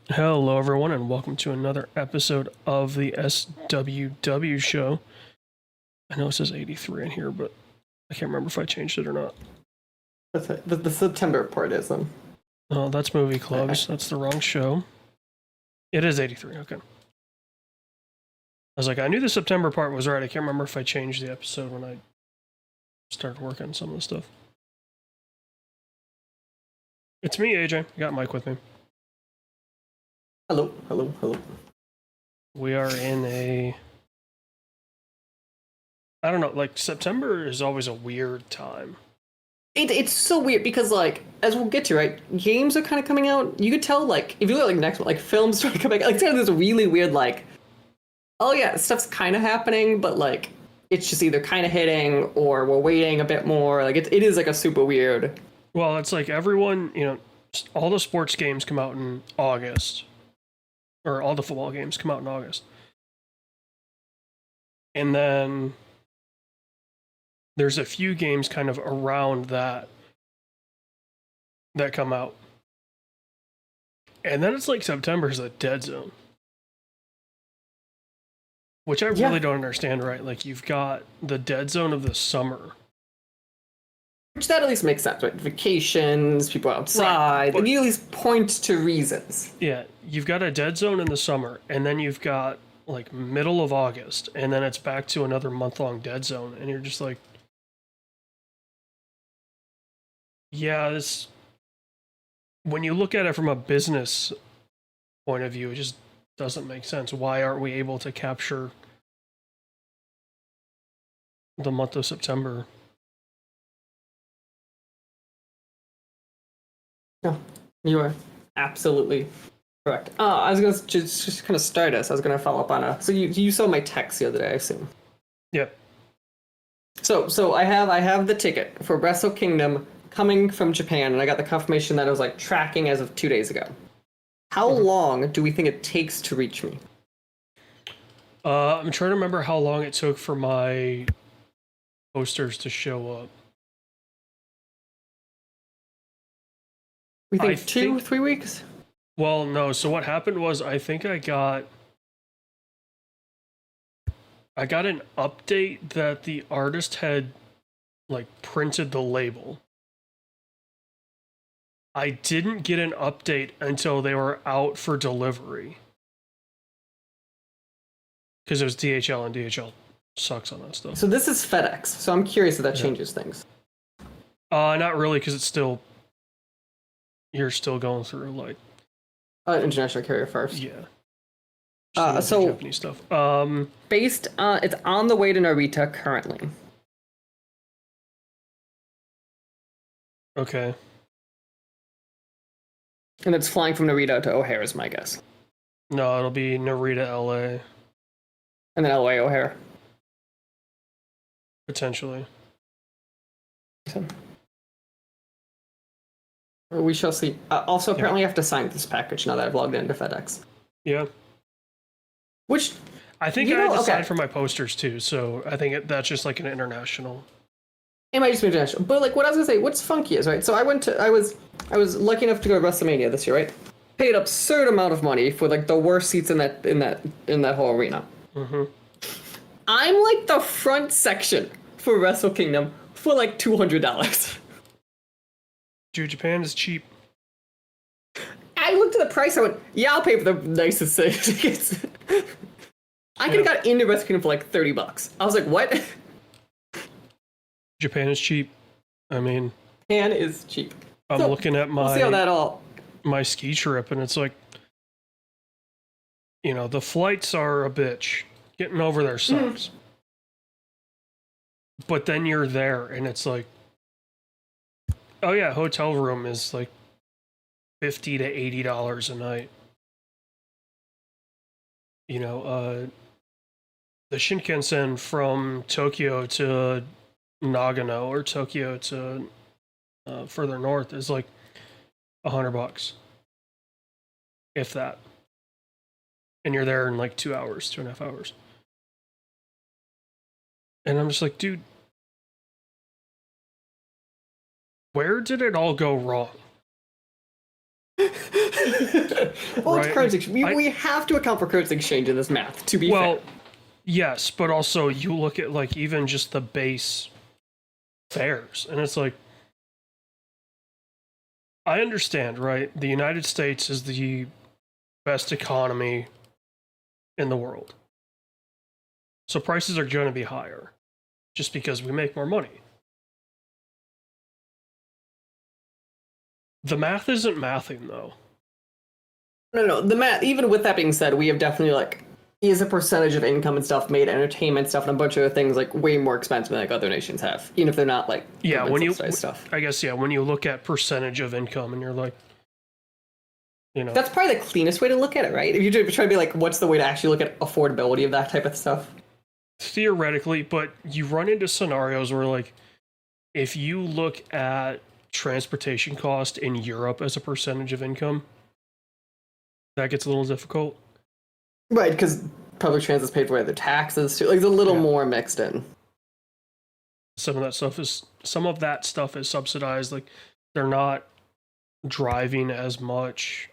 Hello, everyone, and welcome to another episode of the SWW Show. I know it says 83 in here, but I can't remember if I changed it or not. That's it. The September part is them. Oh, that's movie clubs. That's the wrong show. It is 83. Okay. I was like, I knew the September part was right. I can't remember if I changed the episode when I started working on some of the stuff. It's me, AJ. I got Mike with me. Hello. We are in I don't know, like September is always a weird time. It's so weird because, like, as we'll get to, right, games are kind of coming out. You could tell, like, if you look at, like, next one, like, films start coming out. Like, it's kind of this really weird, like, oh, yeah, stuff's kind of happening, but, like, it's just either kind of hitting or we're waiting a bit more. Like, it is, like, a super weird. Well, it's like everyone, all the sports games come out in August. Or all the football games come out in August. And then there's a few games kind of around that come out. And then it's like September is a dead zone. Which I really don't understand, right? Like, you've got the dead zone of the summer. Which that at least makes sense, right? Vacations, people outside. Right, you at least point to reasons. Yeah, you've got a dead zone in the summer, and then you've got, like, middle of August, and then it's back to another month-long dead zone, and you're just like, yeah, this... When you look at it from a business point of view, it just doesn't make sense. Why aren't we able to capture the month of September? No, you are absolutely correct. I was going to just kind of start us. I was going to follow up on so you saw my text the other day, I assume. Yeah. So I have the ticket for Wrestle Kingdom coming from Japan, and I got the confirmation that it was like tracking as of 2 days ago. How long do we think it takes to reach me? I'm trying to remember how long it took for my posters to show up. We think 3 weeks? Well, no. So what happened was I think I got an update that the artist had, like, printed the label. I didn't get an update until they were out for delivery. Because it was DHL, and DHL sucks on that stuff. So this is FedEx. So I'm curious if that changes things. Not really, because it's still... You're still going through, like... international carrier first. Yeah. So Japanese stuff. It's on the way to Narita currently. Okay. And it's flying from Narita to O'Hare is my guess. No, it'll be Narita, LA. And then LA, O'Hare. Potentially. So, we shall see. Also, apparently I have to sign this package now that I've logged into FedEx. Yeah. Which... I think I had to sign for my posters, too, so I think that's just like an international... It might just be international. But, like, what I was going to say, what's funky is, right, so I was lucky enough to go to WrestleMania this year, right? Paid absurd amount of money for, like, the worst seats in that whole arena. Mm-hmm. I'm, like, the front section for Wrestle Kingdom for, like, $200. Dude, Japan is cheap. I looked at the price, I went, yeah, I'll pay for the nicest tickets. I could have got into Wrestle Kingdom for, like, $30. I was like, what? Japan is cheap. I mean... Japan is cheap. I'm looking at we'll see how that my ski trip, and it's like... the flights are a bitch. Getting over there sucks. But then you're there, and it's like... Oh yeah, hotel room is like $50 to $80 a night. The Shinkansen from Tokyo to Nagano or Tokyo to further north is like $100, if that. And you're there in like 2 hours, 2.5 hours. And I'm just like, dude, where did it all go wrong? Well, Right? it's currency exchange. We have to account for currency exchange in this math, to be fair. Yes, but also you look at like even just the base fares, and it's like, I understand, right? The United States is the best economy in the world. So prices are going to be higher just because we make more money. The math isn't mathing though. No. The math, even with that being said, we have definitely, like, is a percentage of income and stuff made entertainment stuff and a bunch of other things, like, way more expensive than, like, other nations have, even if they're not, like, Yeah, when you, stuff. I guess, yeah, when you look at percentage of income and you're like, you know. That's probably the cleanest way to look at it, right? If you try to be like, what's the way to actually look at affordability of that type of stuff? Theoretically, but you run into scenarios where, like, if you look at transportation cost in Europe as a percentage of income, that gets a little difficult. Right, because public transit is paid for by the taxes too. Like, it's a little more mixed in. Some of that stuff is subsidized. Like, they're not driving as much,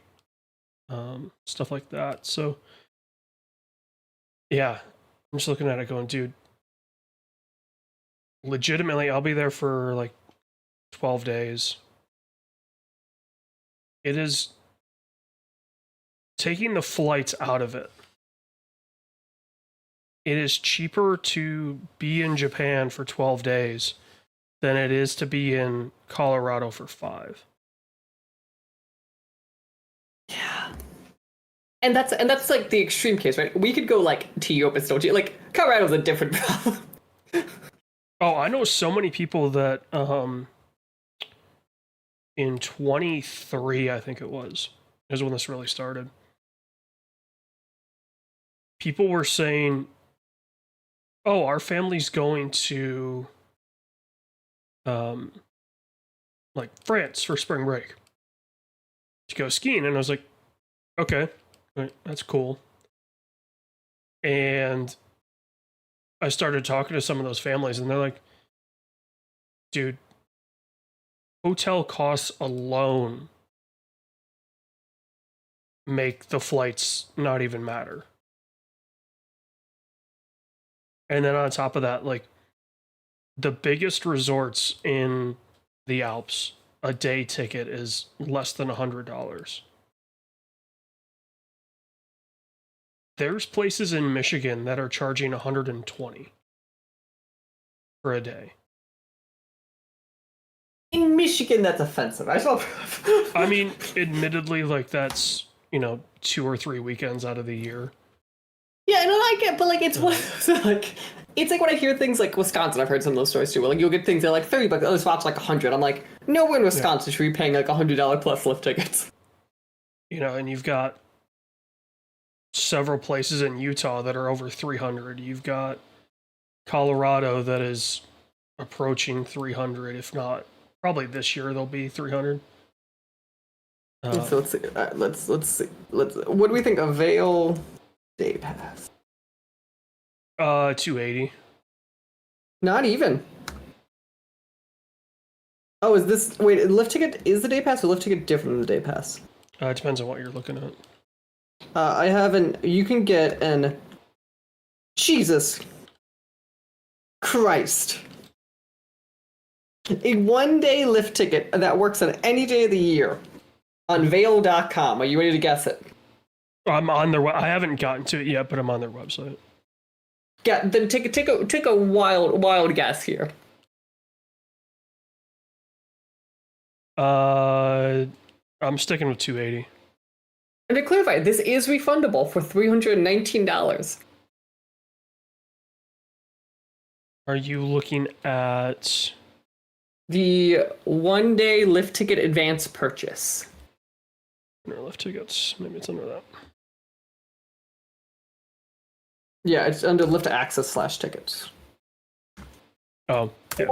stuff like that. So, yeah, I'm just looking at it going, dude, legitimately, I'll be there for like 12 days. It is taking the flights out of it. It is cheaper to be in Japan for 12 days than it is to be in Colorado for 5. Yeah. And that's like the extreme case, right? We could go like to Europe and still like Colorado's a different problem. Oh, I know so many people that in 23, I think it was when this really started. People were saying, "Oh, our family's going to like France for spring break to go skiing," and I was like, "Okay, right, that's cool." And I started talking to some of those families, and they're like, "Dude, hotel costs alone make the flights not even matter." And then on top of that, like, the biggest resorts in the Alps, a day ticket is less than $100. There's places in Michigan that are charging $120 for a day. In Michigan, that's offensive. I mean, admittedly, like, that's, 2 or 3 weekends out of the year. Yeah, no, I get, but like it's one of those, like, it's like when I hear things like Wisconsin. I've heard some of those stories too. Where, like, you'll get things that are like $30. Other spots like 100. I'm like, nowhere in Wisconsin should be paying like $100 plus lift tickets. And you've got several places in Utah that are over 300. You've got Colorado that is approaching 300, if not probably this year they'll be 300. So let's see. Let's see. What do we think of Vail Day Pass? 280. Not even. Oh, is this lift ticket? Is the Day Pass or lift ticket different than the Day Pass? It depends on what you're looking at. I have you can get an, Jesus Christ, a 1-day lift ticket that works on any day of the year on Vail.com. Are you ready to guess it? I'm on their. I haven't gotten to it yet, but I'm on their website. Yeah, then take a wild guess here. I'm sticking with 280. And to clarify, this is refundable for $319. Are you looking at the 1-day lift ticket advance purchase? Under lift tickets? Maybe it's under that. Yeah, it's under lift access /tickets. Oh, yeah.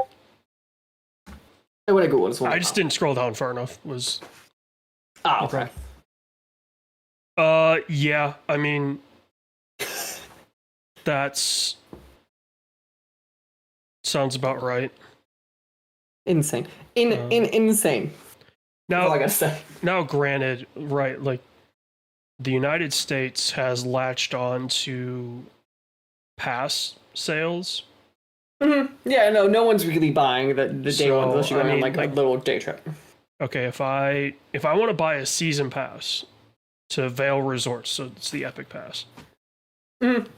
I want to Google this one. I just didn't scroll down far enough. Oh, okay. Yeah, I mean, that's sounds about right. Insane. Insane. That's all I Now, gotta say. now, granted, right, like the United States has latched on to pass sales. Yeah, no one's really buying the day one unless So, you're I going on mean, like a little day trip. okay, if I want to buy a season pass to Vail Resorts, so it's the Epic Pass. Mhm.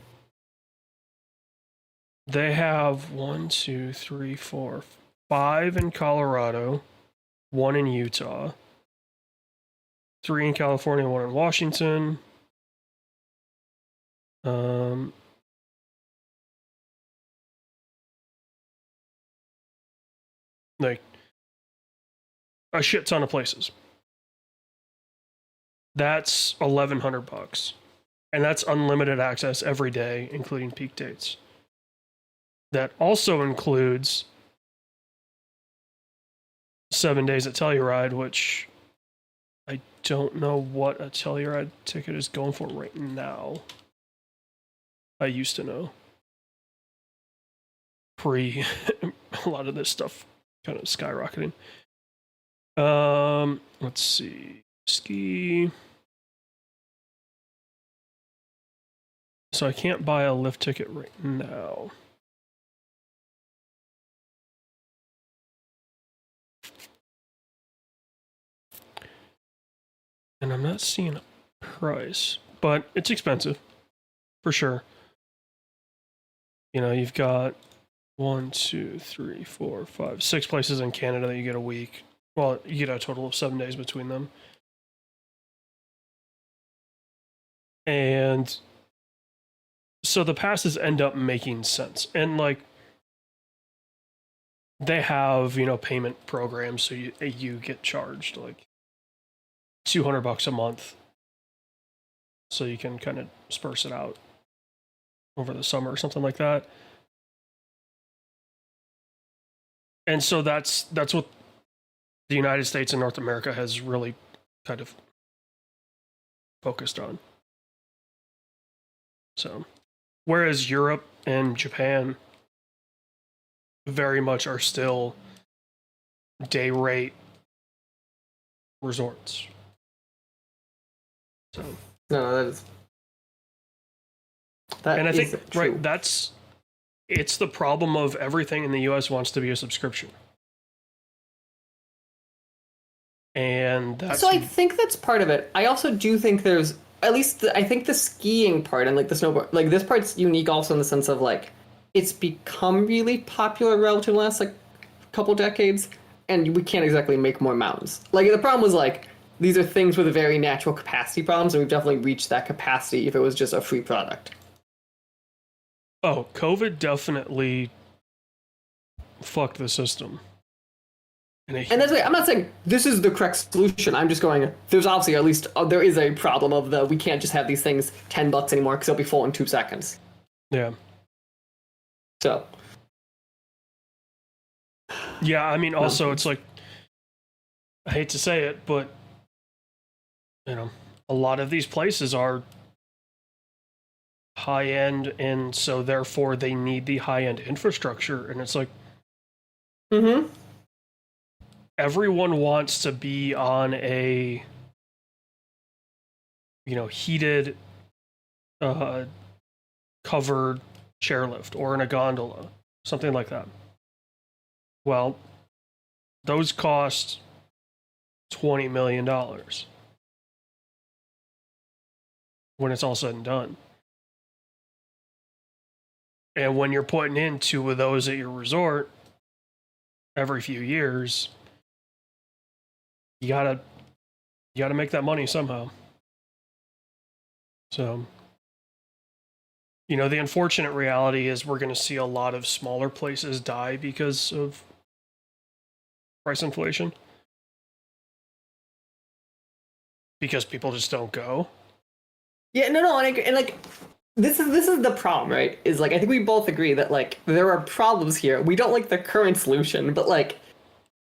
They have 1, 2, 3, 4, 5 in Colorado, 1 in Utah, 3 in California, 1 in Washington. Like a shit ton of places. That's $1,100, and that's unlimited access every day, including peak dates. That also includes 7 days at Telluride, which I don't know what a Telluride ticket is going for right now. I used to know. Pre a lot of this stuff kind of skyrocketing. Let's see. Ski. So I can't buy a lift ticket right now. And I'm not seeing a price, but it's expensive for sure. You know, you've got 1, 2, 3, 4, 5, 6 places in Canada that you get a week. Well, you get a total of 7 days between them. And so the passes end up making sense. And like they have, you know, payment programs, so you get charged like $200 a month, so you can kind of sparse it out over the summer or something like that. And so that's what the United States and North America has really kind of focused on. So, whereas Europe and Japan very much are still day rate resorts. So, No, that and I is think true. right, it's the problem of everything in the US wants to be a subscription. And that's So I think that's part of it. I also do think there's at least I think the skiing part and like the snowboard, like this part's unique also in the sense of like it's become really popular relative last like couple decades, and we can't exactly make more mountains. Like the problem was like these are things with very natural capacity problems, and we've definitely reached that capacity if it was just a free product. oh, COVID definitely fucked the system. And that's why I'm not saying this is the correct solution. I'm just going. There's obviously at least there is a problem of the we can't just have these things $10 anymore because they'll be full in 2 seconds. Yeah. So. Yeah, I mean, also it's like I hate to say it, but you know, a lot of these places are high end, and so therefore they need the high end infrastructure, and it's like, everyone wants to be on a, you know, heated, covered chairlift or in a gondola, something like that. Well, those cost $20 million when it's all said and done. And when you're putting in 2 of those at your resort every few years, you gotta make that money somehow. So, you know, the unfortunate reality is we're going to see a lot of smaller places die because of price inflation, because people just don't go. Yeah, no, and like this is the problem, right? Is like I think we both agree that like there are problems here. We don't like the current solution, but like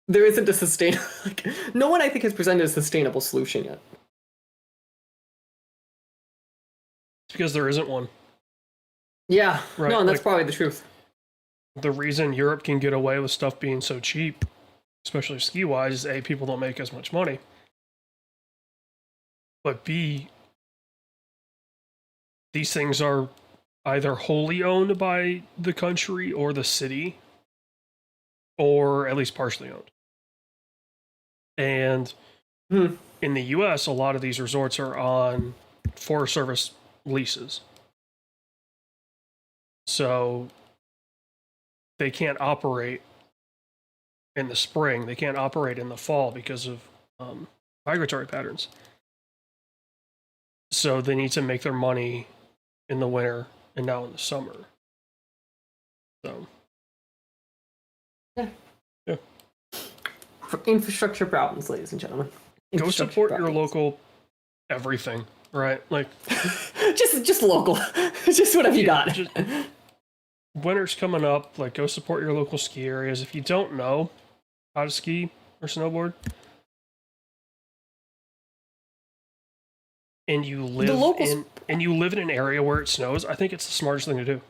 there isn't a sustainable. Like, no one I think has presented a sustainable solution yet. It's because there isn't one. Yeah, Right, no, and that's like, probably the truth. The reason Europe can get away with stuff being so cheap especially ski wise, is A, people don't make as much money, but B, these things are either wholly owned by the country or the city, or at least partially owned. And in the US, a lot of these resorts are on Forest Service leases. So they can't operate in the spring, they can't operate in the fall because of migratory patterns. So they need to make their money in the winter and now in the summer. So yeah. Infrastructure problems, ladies and gentlemen. Go support your local everything, right? Like just local. Just whatever you got. Winter's coming up, like go support your local ski areas. If you don't know how to ski or snowboard, and you live in an area where it snows, I think it's the smartest thing to do.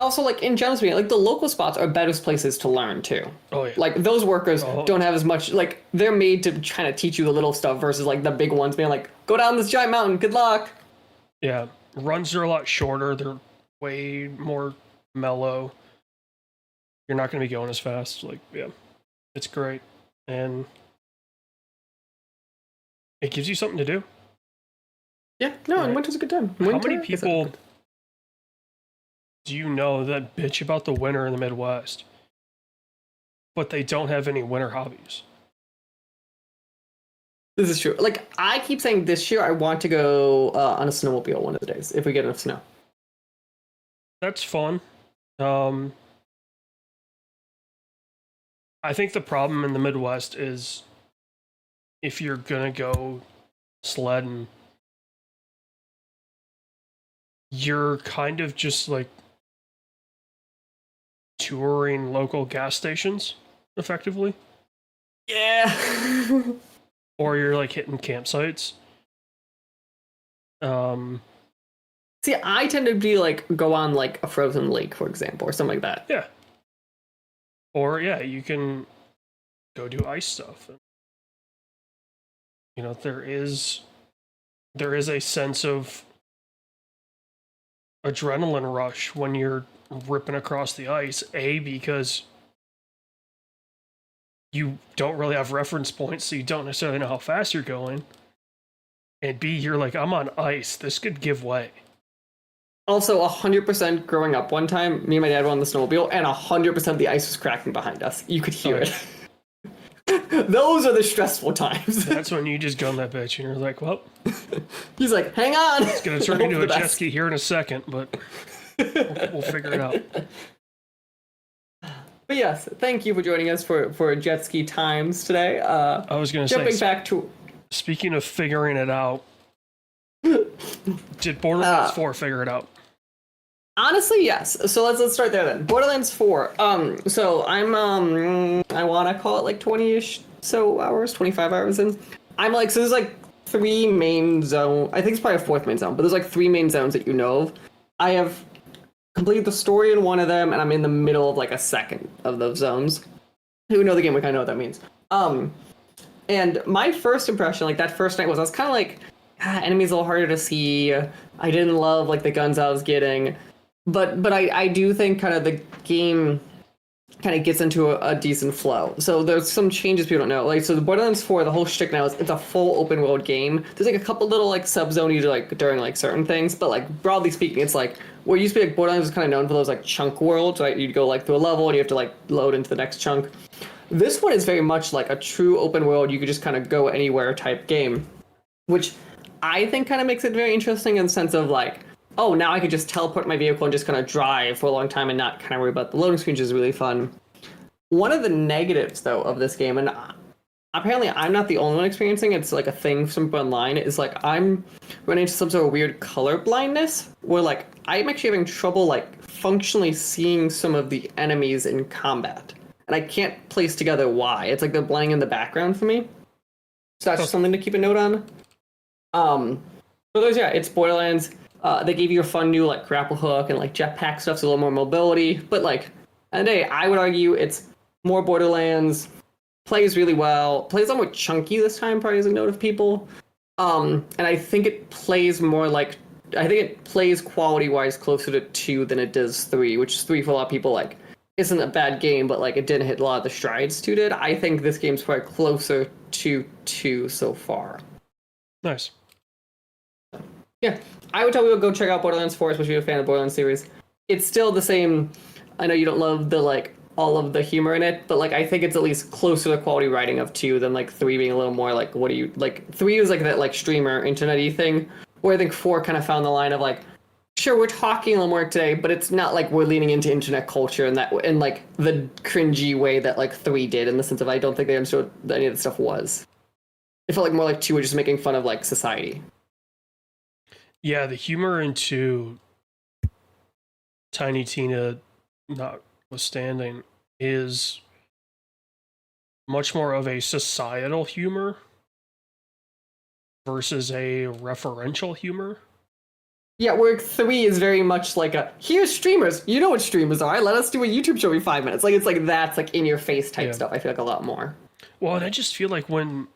Also, like in general speaking, like the local spots are better places to learn too. Oh yeah. Like those workers don't have as much. Like they're made to kind of teach you the little stuff versus like the big ones being like, go down this giant mountain. Good luck. Yeah, runs are a lot shorter. They're way more mellow. You're not going to be going as fast. Like yeah, it's great, and it gives you something to do. Yeah, no, and winter's a good time. How many people do you know that bitch about the winter in the Midwest, but they don't have any winter hobbies? This is true. Like, I keep saying this year I want to go on a snowmobile one of the days, if we get enough snow. That's fun. I think the problem in the Midwest is if you're going to go sledding, you're kind of just like touring local gas stations effectively. Yeah. Or you're like hitting campsites. See, I tend to be like go on like a frozen lake, for example, or something like that. Yeah. Or yeah, you can go do ice stuff. You know, there is a sense of adrenaline rush when you're ripping across the ice, A, because you don't really have reference points, so you don't necessarily know how fast you're going, and B, you're like, I'm on ice, this could give way. Also, 100% growing up one time, me and my dad were on the snowmobile, and 100% the ice was cracking behind us. You could hear it. Those are the stressful times. That's when you just gun that bitch, and you're like, well. He's like, hang on. It's going to turn into a jet ski here in a second, but we'll figure it out. But yes, thank you for joining us for Jet Ski Times today. I was going to say, jumping back to... Speaking of figuring it out, did Borderlands 4 figure it out? Honestly, yes. So let's start there then. Borderlands 4. So I'm I want to call it like 20-ish so hours, 25 hours in. I'm like, so there's like 3 main zones. I think it's probably a 4th main zone, but there's like 3 main zones that you know of. I have completed the story in one of them, and I'm in the middle of like a second of those zones. Who know the game, we kind of know what that means. And my first impression, like that first night, was I was kind of like, enemies a little harder to see. I didn't love like the guns I was getting. But I do think kind of the game kind of gets into a decent flow. So there's some changes people don't know. Like, so the Borderlands 4, the whole shtick now is it's a full open world game. There's like a couple little like sub-zone you do like during like certain things, but like broadly speaking, it's like where it used to be like Borderlands was kind of known for those like chunk worlds, right? You'd go like through a level and you have to like load into the next chunk. This one is very much like a true open world, you could just kind of go anywhere type game, which I think kind of makes it very interesting in the sense of like, oh, now I could just teleport my vehicle and just kind of drive for a long time and not kind of worry about the loading screens, which is really fun. One of the negatives, though, of this game, and apparently I'm not the only one experiencing it's like a thing from people online, is like I'm running into some sort of weird color blindness where like I'm actually having trouble like functionally seeing some of the enemies in combat. And I can't place together why. It's like they're blending in the background for me. So that's just something to keep a note on. So there's, yeah, it's Borderlands. They gave you a fun new like grapple hook and like jetpack stuff, so a little more mobility. But like, and hey, I would argue it's more Borderlands, plays really well, plays a lot more chunky this time, probably as a note of people. And I think it plays more like, I think it plays quality-wise closer to 2 than it does 3, which 3 for a lot of people, like, isn't a bad game, but, like, it didn't hit a lot of the strides 2 did. I think this game's probably closer to 2 so far. Nice. Yeah, I would tell people go check out Borderlands 4, especially if you're a fan of the Borderlands series. It's still the same. I know you don't love the, like, all of the humor in it, but, like, I think it's at least closer to the quality writing of 2 than, like, 3 being a little more, like, what do you, like, 3 is, like, that, like, streamer, internet-y thing, where I think 4 kind of found the line of, like, sure, we're talking a little more today, but it's not like we're leaning into internet culture and that, in, like, the cringy way that, like, 3 did, in the sense of I don't think they understood what any of the stuff was. It felt like more like 2 were just making fun of, like, society. Yeah, the humor in 2, Tiny Tina notwithstanding, is much more of a societal humor versus a referential humor. Yeah, where 3 is very much like a, here's streamers, you know what streamers are, let us do a YouTube show every 5 minutes. Like, it's like, that's like in your face type stuff, I feel like a lot more. Well, and I just feel like when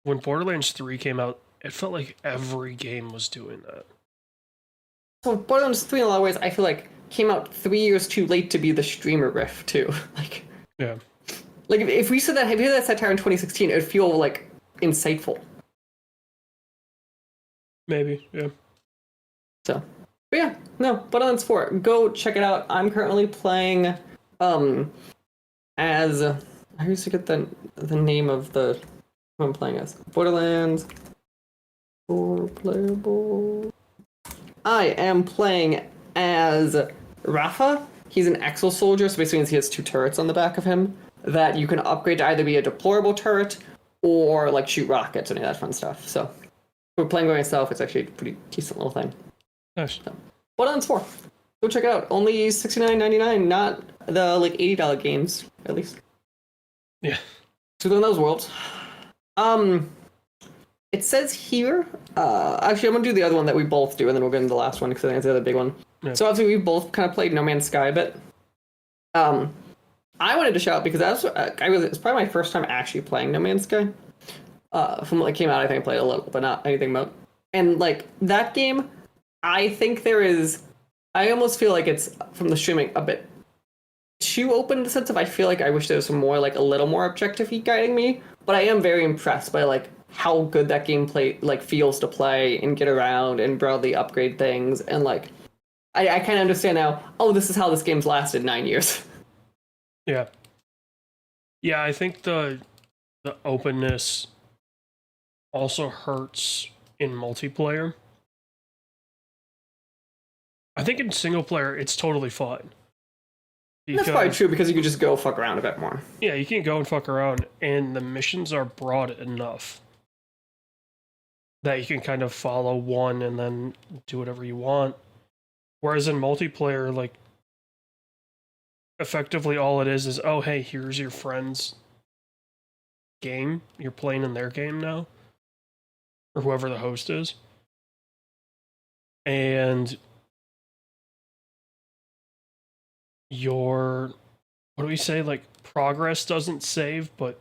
Borderlands 3 came out, it felt like every game was doing that. So Borderlands 3 in a lot of ways, I feel like, came out 3 years too late to be the streamer riff, too. Like, yeah. Like, if we said that, if we had that satire in 2016, it would feel, like, insightful. Maybe, yeah. So, but yeah, no, Borderlands 4, go check it out. I'm currently playing, as, I used to get the name of the, who I'm playing as. Borderlands 4 playable. I am playing as Rafa. He's an Exo soldier, so basically means he has 2 turrets on the back of him that you can upgrade to either be a deployable turret or, like, shoot rockets and any of that fun stuff. So, if we're playing by myself, it's actually a pretty decent little thing. Nice. So, Borderlands 4. Go check it out. Only $69.99, not the, like, $80 games, at least. Yeah. So within those worlds. It says here, actually, I'm going to do the other one that we both do, and then we'll get into the last one, because I think it's the other big one. Yeah. So obviously, we both kind of played No Man's Sky a bit. I wanted to shout out, because it's probably my first time actually playing No Man's Sky. From when it came out, I think I played a little, but not anything about. And, like, that game, I think I almost feel like it's, from the streaming, a bit too open in the sense of I feel like I wish there was some more, like, a little more objective guiding me, but I am very impressed by, like, how good that gameplay, like, feels to play and get around and broadly upgrade things, and, like, I kind of understand now, oh, this is how this game's lasted 9 years. Yeah. Yeah, I think the openness also hurts in multiplayer. I think in single player, it's totally fine. That's probably true, because you can just go fuck around a bit more. Yeah, you can go and fuck around, and the missions are broad enough that you can kind of follow one and then do whatever you want. Whereas in multiplayer, like, effectively all it is, oh, hey, here's your friend's game. You're playing in their game now. Or whoever the host is. And your, what do we say? Like, progress doesn't save, but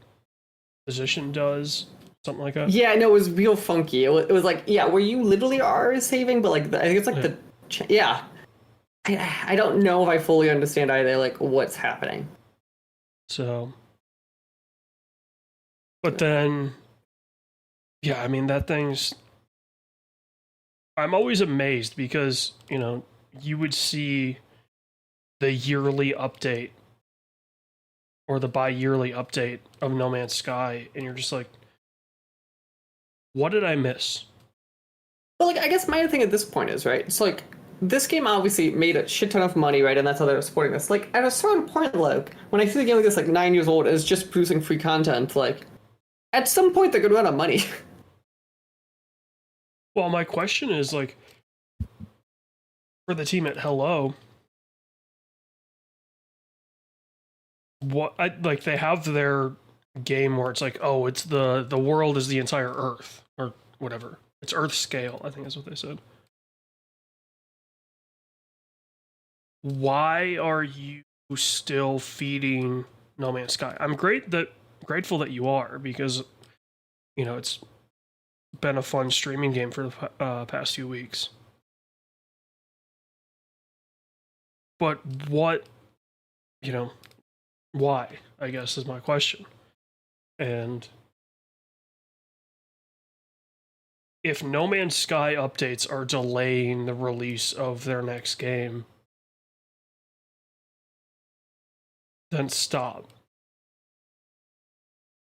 position does. Something like that. Yeah, no, it was real funky. It was like, yeah, where you literally are saving, but, like, I think it's like yeah. I don't know if I fully understand either, like, what's happening. So, but then, yeah, I mean, that thing's, I'm always amazed because, you know, you would see the yearly update or the bi-yearly update of No Man's Sky, and you're just like, what did I miss? Well, like, I guess my thing at this point is, right, it's like, this game obviously made a shit ton of money, right, and that's how they're supporting this. Like, at a certain point, like, when I see the game like this, like, 9 years old, is just producing free content, like, at some point they're gonna run out of money. Well, my question is, like, for the team at Hello, like, they have their game where it's like, oh, it's the world is the entire Earth, or whatever. It's Earth scale, I think is what they said. Why are you still feeding No Man's Sky. I'm grateful that you are, because it's been a fun streaming game for the past few weeks. But what, why, I guess, is my question. And if No Man's Sky updates are delaying the release of their next game, then stop.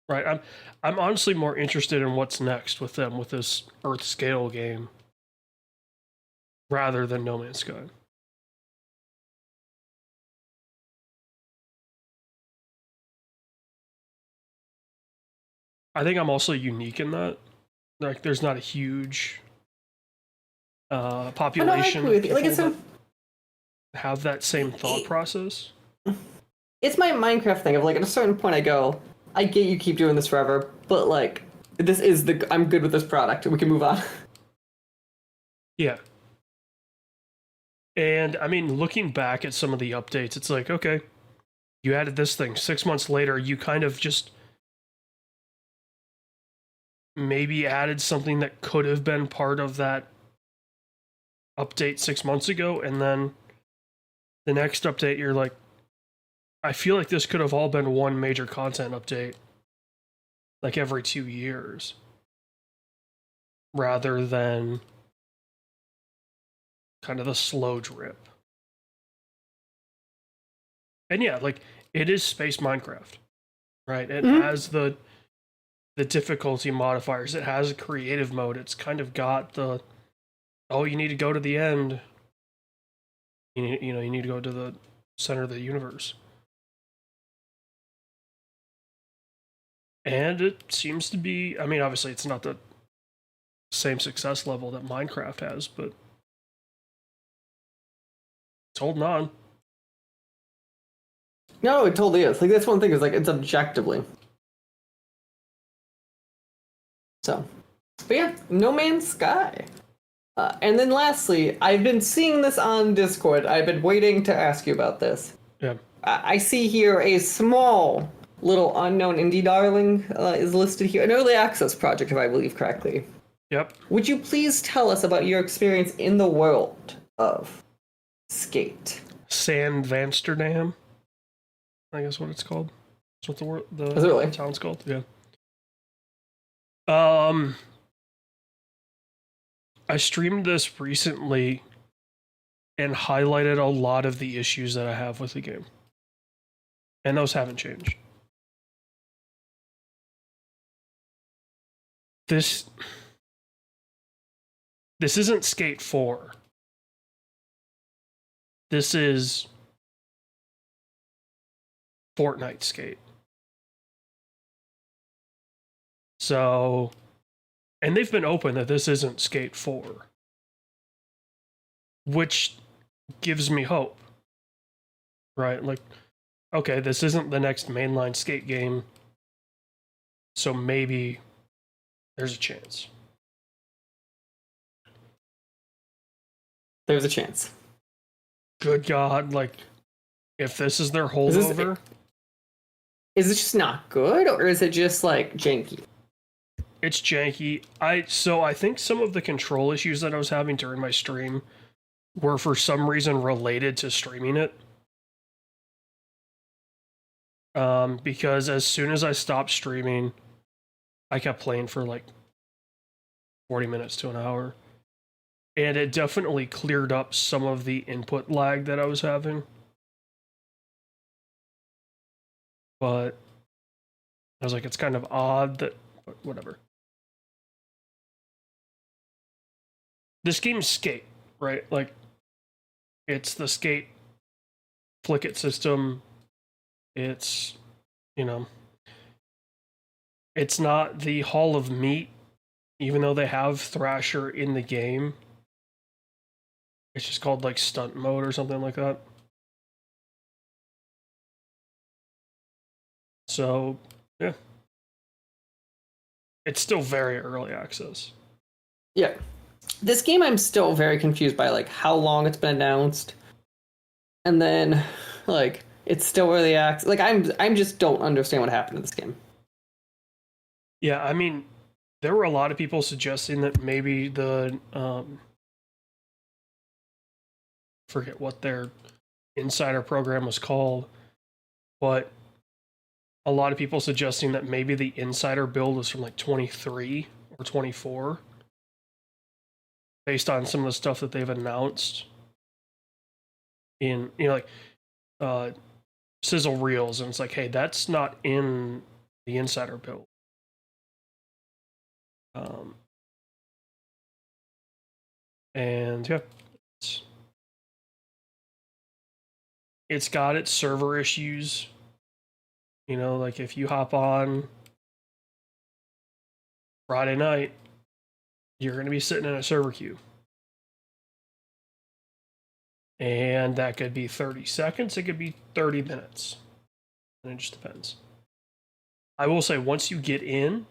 Right? I'm honestly more interested in what's next with them, with this Earth scale game, rather than No Man's Sky. I think I'm also unique in that. Like, there's not a huge population of people that have that same thought process. It's my Minecraft thing of like, at a certain point I go, I get you keep doing this forever, but like, I'm good with this product. We can move on. Yeah. And I mean, looking back at some of the updates, it's like, okay, you added this thing. 6 months later, you kind of just maybe added something that could have been part of that update 6 months ago, and then the next update, you're like, I feel like this could have all been one major content update, like every 2 years, rather than kind of the slow drip. And yeah, like, it is Space Minecraft, right? It has the difficulty modifiers. It has a creative mode. It's kind of got the, you need to go to the end. You need to go to the center of the universe. And it seems to be, I mean, obviously it's not the same success level that Minecraft has, but it's holding on. No, it totally is. Like, that's one thing, is like, it's objectively. So, but yeah, No Man's Sky. And then lastly, I've been seeing this on Discord. I've been waiting to ask you about this. Yeah. I see here a small little unknown indie darling is listed here. An early access project, if I believe correctly. Yep. Would you please tell us about your experience in the world of Skate? San Vansterdam, I guess what it's called. That's what the town's called. Yeah. I streamed this recently and highlighted a lot of the issues that I have with the game. And those haven't changed. This isn't Skate 4. This is Fortnite Skate. So, and they've been open that this isn't Skate 4, which gives me hope, right? Like, okay, this isn't the next mainline Skate game, so maybe there's a chance. There's a chance. Good God, like, if this is their holdover... Is it just not good, or is it just, like, janky? It's janky. I think some of the control issues that I was having during my stream were for some reason related to streaming it. Because as soon as I stopped streaming, I kept playing for like 40 minutes to an hour. And it definitely cleared up some of the input lag that I was having. But I was like, it's kind of odd that, but whatever. This game's Skate, right? Like, it's the Skate flick it system. It's, it's not the Hall of Meat, even though they have Thrasher in the game. It's just called like stunt mode or something like that. So, yeah. It's still very early access. Yeah. This game I'm still very confused by, like, how long it's been announced. And then, like, It's still early access. Like I'm just don't understand what happened in this game. Yeah, I mean, there were a lot of people suggesting that maybe the forget what their insider program was called, but a lot of people suggesting that maybe the insider build was from like 23 or 24 based on some of the stuff that they've announced in, you know, like sizzle reels, and it's like, hey, that's not in the insider build. And yeah, it's got its server issues. You know, like if you hop on Friday night, you're going to be sitting in a server queue. And that could be 30 seconds, it could be 30 minutes. And it just depends. I will say, once you get in,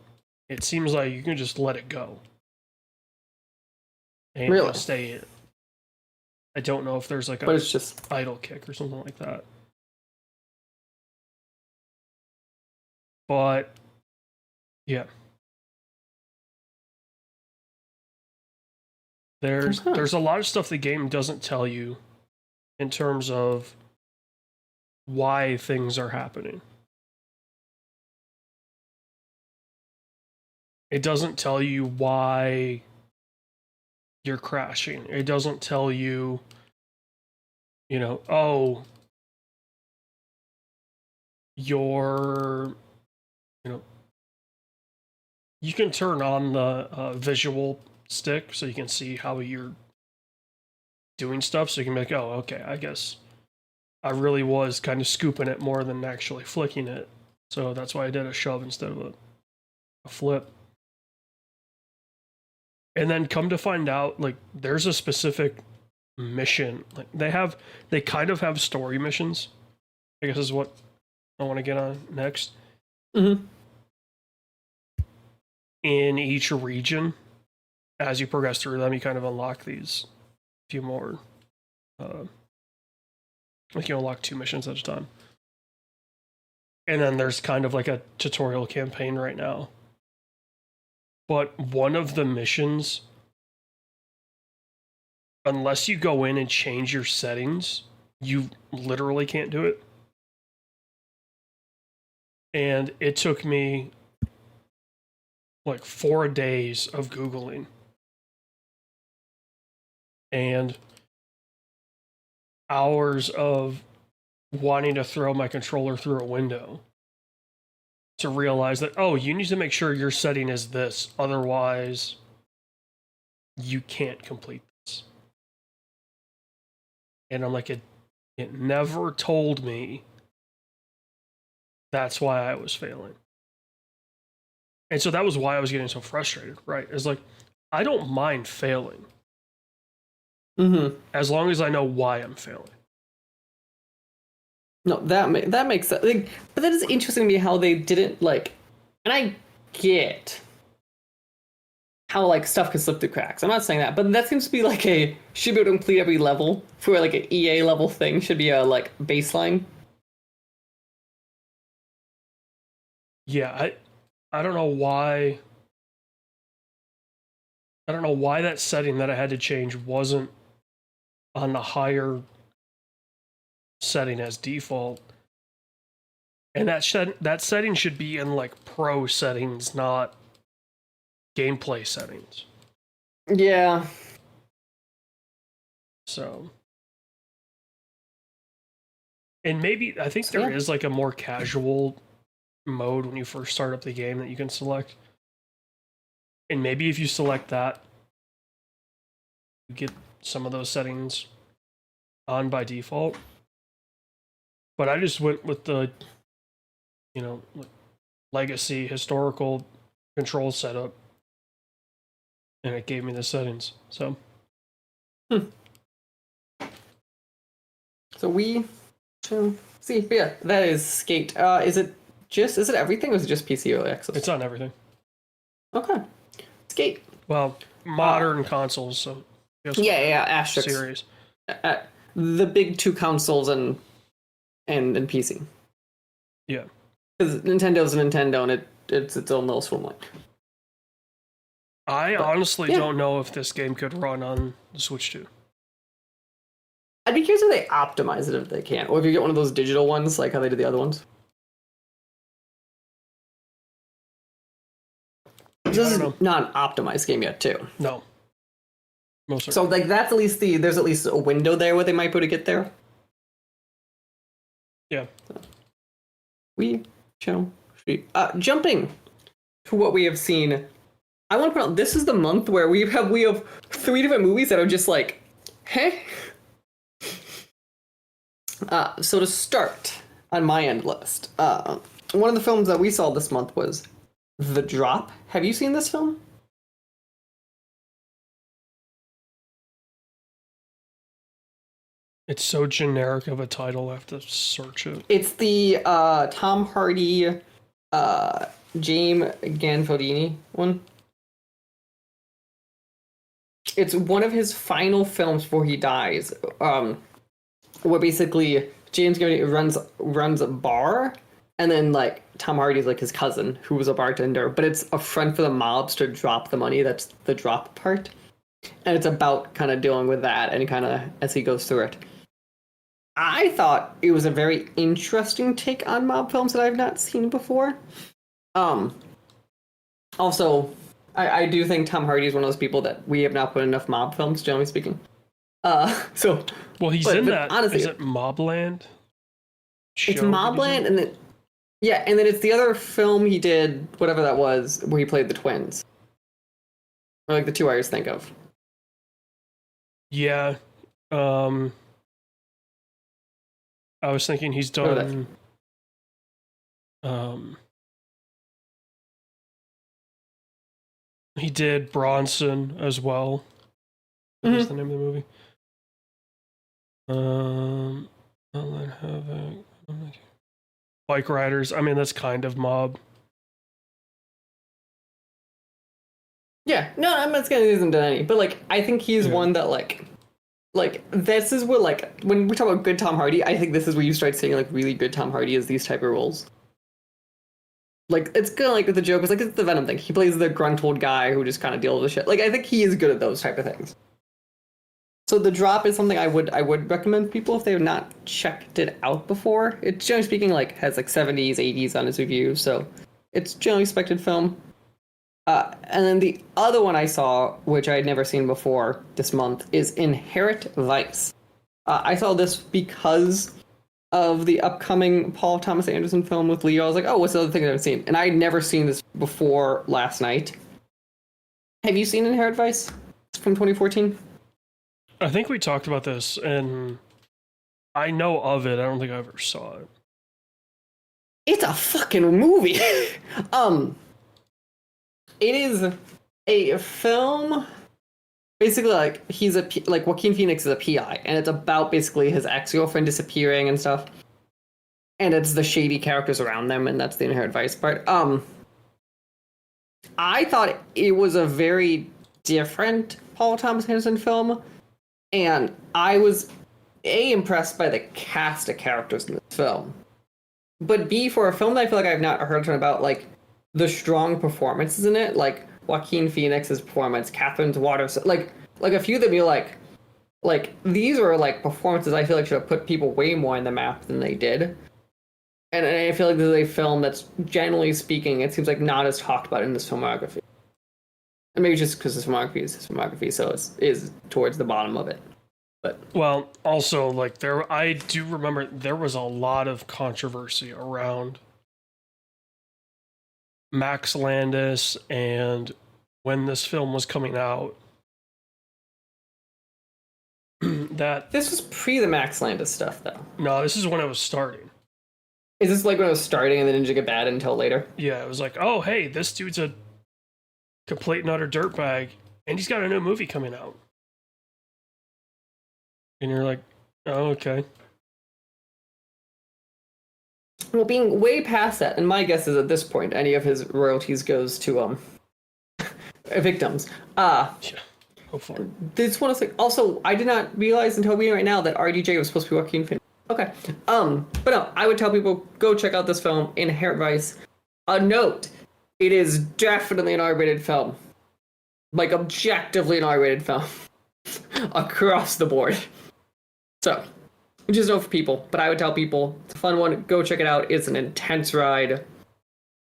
it seems like you can just let it go. And Really? just stay in. I don't know if there's like But it's just idle kick or something like that. But yeah. There's a lot of stuff the game doesn't tell you in terms of why things are happening. It doesn't tell you why you're crashing. It doesn't tell you, you know, oh, you're, you know, you can turn on the visual stick so you can see how you're doing stuff. So you can be like, oh, okay, I guess I really was kind of scooping it more than actually flicking it. So that's why I did a shove instead of a flip. And then come to find out, like, there's a specific mission. Like they kind of have story missions, I guess is what I want to get on next. Mm-hmm. In each region, as you progress through them, you kind of unlock these few more. Like you unlock 2 missions at a time. And then there's kind of like a tutorial campaign right now. But one of the missions, unless you go in and change your settings, you literally can't do it. And it took me like 4 days of Googling. And hours of wanting to throw my controller through a window to realize that, oh, you need to make sure your setting is this, otherwise you can't complete this. And I'm like, it never told me that's why I was failing. And so that was why I was getting so frustrated, right? It's like, I don't mind failing. Mm-hmm. As long as I know why I'm failing. No, that makes sense. Like, but that is interesting to me how they didn't like, and I get how like stuff can slip through cracks. I'm not saying that, but that seems to be like should be able to complete every level for like an EA level thing. Should be a like baseline. Yeah, I don't know why. I don't know why that setting that I had to change wasn't on the higher setting as default. And that setting should be in like pro settings, not gameplay settings. Yeah. So, and maybe I think there is like a more casual mode when you first start up the game that you can select. And maybe if you select that, you get some of those settings on by default. But I just went with the, you know, legacy historical control setup, and it gave me the settings. So, So see, yeah, that is Skate. Is it everything, or is it just PC early access? it's on everything. Okay. Skate. Well, modern consoles. So Yeah, asterisk. series. The big 2 consoles and and PC. Yeah. Because Nintendo's a Nintendo, and it's its own little swim lane. I honestly don't know if this game could run on the Switch 2. I'd be curious if they optimize it if they can, or if you get one of those digital ones like how they did the other ones. This is not an optimized game yet, too. No. Most so like that's at least there's at least a window there where they might be able to get there. Yeah. We shall see. Jumping to what we have seen. I want to point out this is the month where we have 3 different movies that are just like, hey. So to start on my end list, one of the films that we saw this month was The Drop. Have you seen this film? It's so generic of a title, I have to search it. It's the Tom Hardy, James Gandolfini one. It's one of his final films before he dies, where basically James Gandolfini runs a bar, and then like Tom Hardy's like his cousin who was a bartender, but it's a front for the mobs to drop the money. That's the drop part, and it's about kind of dealing with that and kind of as he goes through it. I thought it was a very interesting take on mob films that I've not seen before. Also, I do think Tom Hardy is one of those people that we have not put enough mob films, generally speaking. So well, he's in that. Honestly, is it Mobland? It's Mobland, and then and then it's the other film he did, whatever that was, where he played the twins, or like the two I always think of. Yeah. I was thinking he's done. He did Bronson as well. What's the name of the movie? Bike Riders. I mean, that's kind of mob. Yeah, no, I'm not saying he hasn't done any, but like, I think he's one that like this is where like when we talk about good Tom Hardy, I think this is where you start seeing like really good Tom Hardy is these type of roles. Like it's kind of like the joke was like it's the Venom thing. He plays the grunt old guy who just kind of deals with shit. Like I think he is good at those type of things. So The Drop is something I would recommend people if they have not checked it out before. It generally speaking like has like 70s, 80s on its review, so it's generally respected film. And then the other one I saw, which I had never seen before this month, is Inherent Vice. I saw this because of the upcoming Paul Thomas Anderson film with Leo. I was like, oh, what's the other thing I haven't seen? And I had never seen this before last night. Have you seen Inherent Vice? It's from 2014. I think we talked about this, and I know of it. I don't think I ever saw it. It's a fucking movie. It is a film. Basically, like he's like Joaquin Phoenix is a PI, and it's about basically his ex-girlfriend disappearing and stuff. And it's the shady characters around them, and that's the Inherent Vice part. I thought it was a very different Paul Thomas Anderson film, and I was impressed by the cast of characters in this film, but B, for a film that I feel like I've not heard about, like the strong performances in it, like Joaquin Phoenix's performance, Catherine's Waters, like a few of them, you're like these are like performances I feel like should have put people way more in the map than they did. And I feel like this is a film that's, generally speaking, it seems like not as talked about in this filmography. And maybe just because his filmography is his filmography, so it is towards the bottom of it. But well, also like I do remember there was a lot of controversy around Max Landis and when this film was coming out. That this was pre the Max Landis stuff, though. No, this is when it was starting. Is this like when it was starting and then didn't get bad until later? Yeah, it was like, oh, hey, this dude's a complete and utter dirtbag, and he's got a new movie coming out. And you're like, oh, okay. Well, being way past that, and my guess is at this point, any of his royalties goes to victims. Yeah, hopefully. This one is like, also, I did not realize until we right now that RDJ was supposed to be Joaquin Phoenix. Okay. But no, I would tell people go check out this film, Inherent Vice. A note: it is definitely an R-rated film, like objectively an R-rated film across the board. So, just know for people. But I would tell people it's a fun one. Go check it out. It's an intense ride,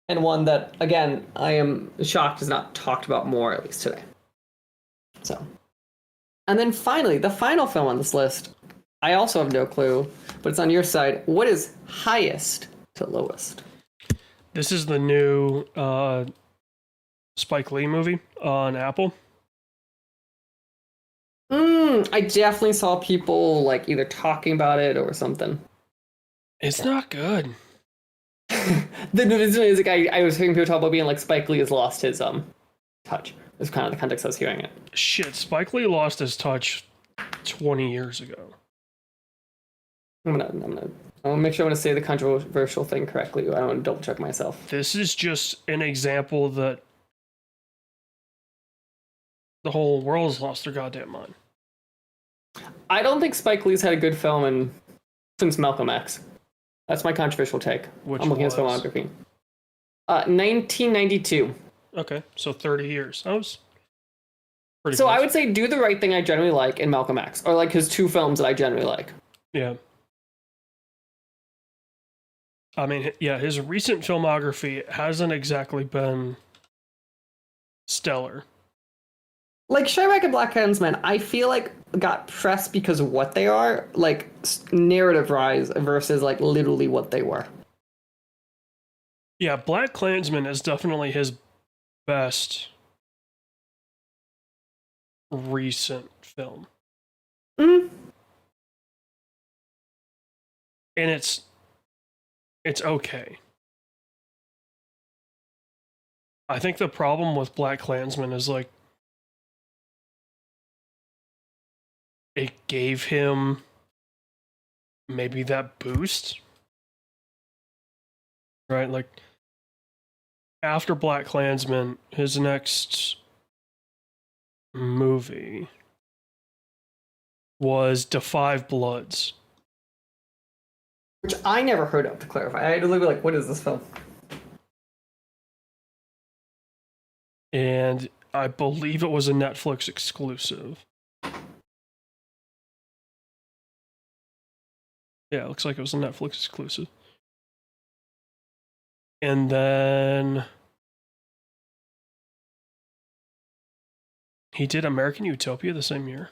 and one that, again, I am shocked is not talked about more, at least today. So, and then finally, the final film on this list. I also have no clue, but it's on your side. What is highest to lowest? This is the new Spike Lee movie on Apple. I definitely saw people like either talking about it or something. It's not good. I was hearing people talk about being like Spike Lee has lost his touch. That's kind of the context I was hearing it. Shit, Spike Lee lost his touch 20 years ago. I'm gonna make sure I'm gonna say the controversial thing correctly. I want to double check myself. This is just an example that the whole world's lost their goddamn mind. I don't think Spike Lee's had a good film since Malcolm X. That's my controversial take. I'm looking at his filmography. 1992. Okay, so 30 years. That was pretty So close. I would say Do the Right Thing I generally like in Malcolm X, or like his two films that I generally like. Yeah. I mean, yeah, his recent filmography hasn't exactly been stellar. Like Chirac and Black Klansman, I feel like got pressed because of what they are, like narrative rise versus like literally what they were. Yeah, Black Klansman is definitely his best recent film. Mm. And it's okay. I think the problem with Black Klansman is like it gave him maybe that boost. Right? Like after Black Klansman, his next movie was Da 5 Bloods. Which I never heard of, to clarify. I had to look like, what is this film? And I believe it was a Netflix exclusive. Yeah, it looks like it was a Netflix exclusive. And then he did American Utopia the same year.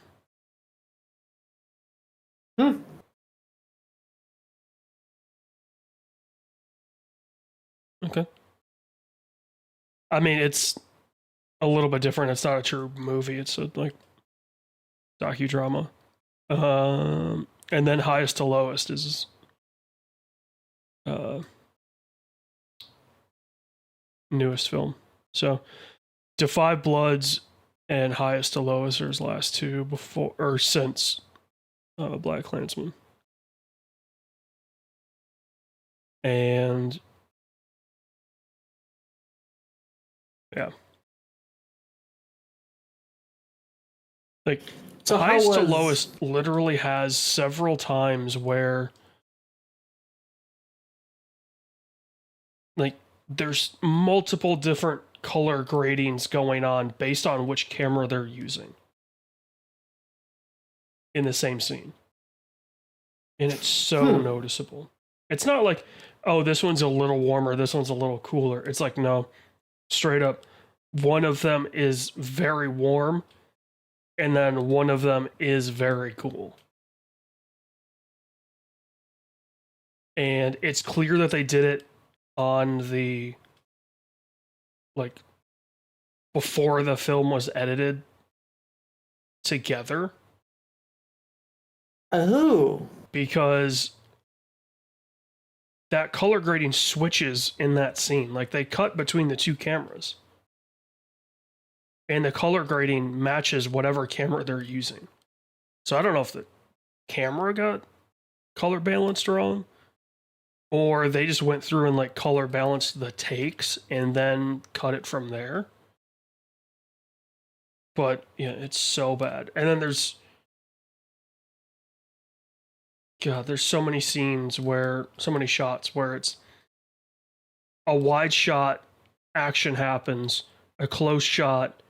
Okay. I mean, it's a little bit different. It's not a true movie. It's a like docudrama. And then Highest to Lowest is newest film. So Da 5 Bloods and Highest to Lowest are his last two before or since Black Klansman. And yeah. Like So Highest to Lowest literally has several times where like there's multiple different color gradings going on based on which camera they're using in the same scene. And it's so noticeable. It's not like, oh, this one's a little warmer, this one's a little cooler. It's like, no, straight up, one of them is very warm, and then one of them is very cool. And it's clear that they did it on the, like, before the film was edited together. Oh. Because that color grading switches in that scene. Like, they cut between the two cameras. And the color grading matches whatever camera they're using. So I don't know if the camera got color balanced wrong, or they just went through and like color balanced the takes and then cut it from there. But yeah, it's so bad. And then there's God, there's so many so many shots where it's a wide shot, action happens, a close shot,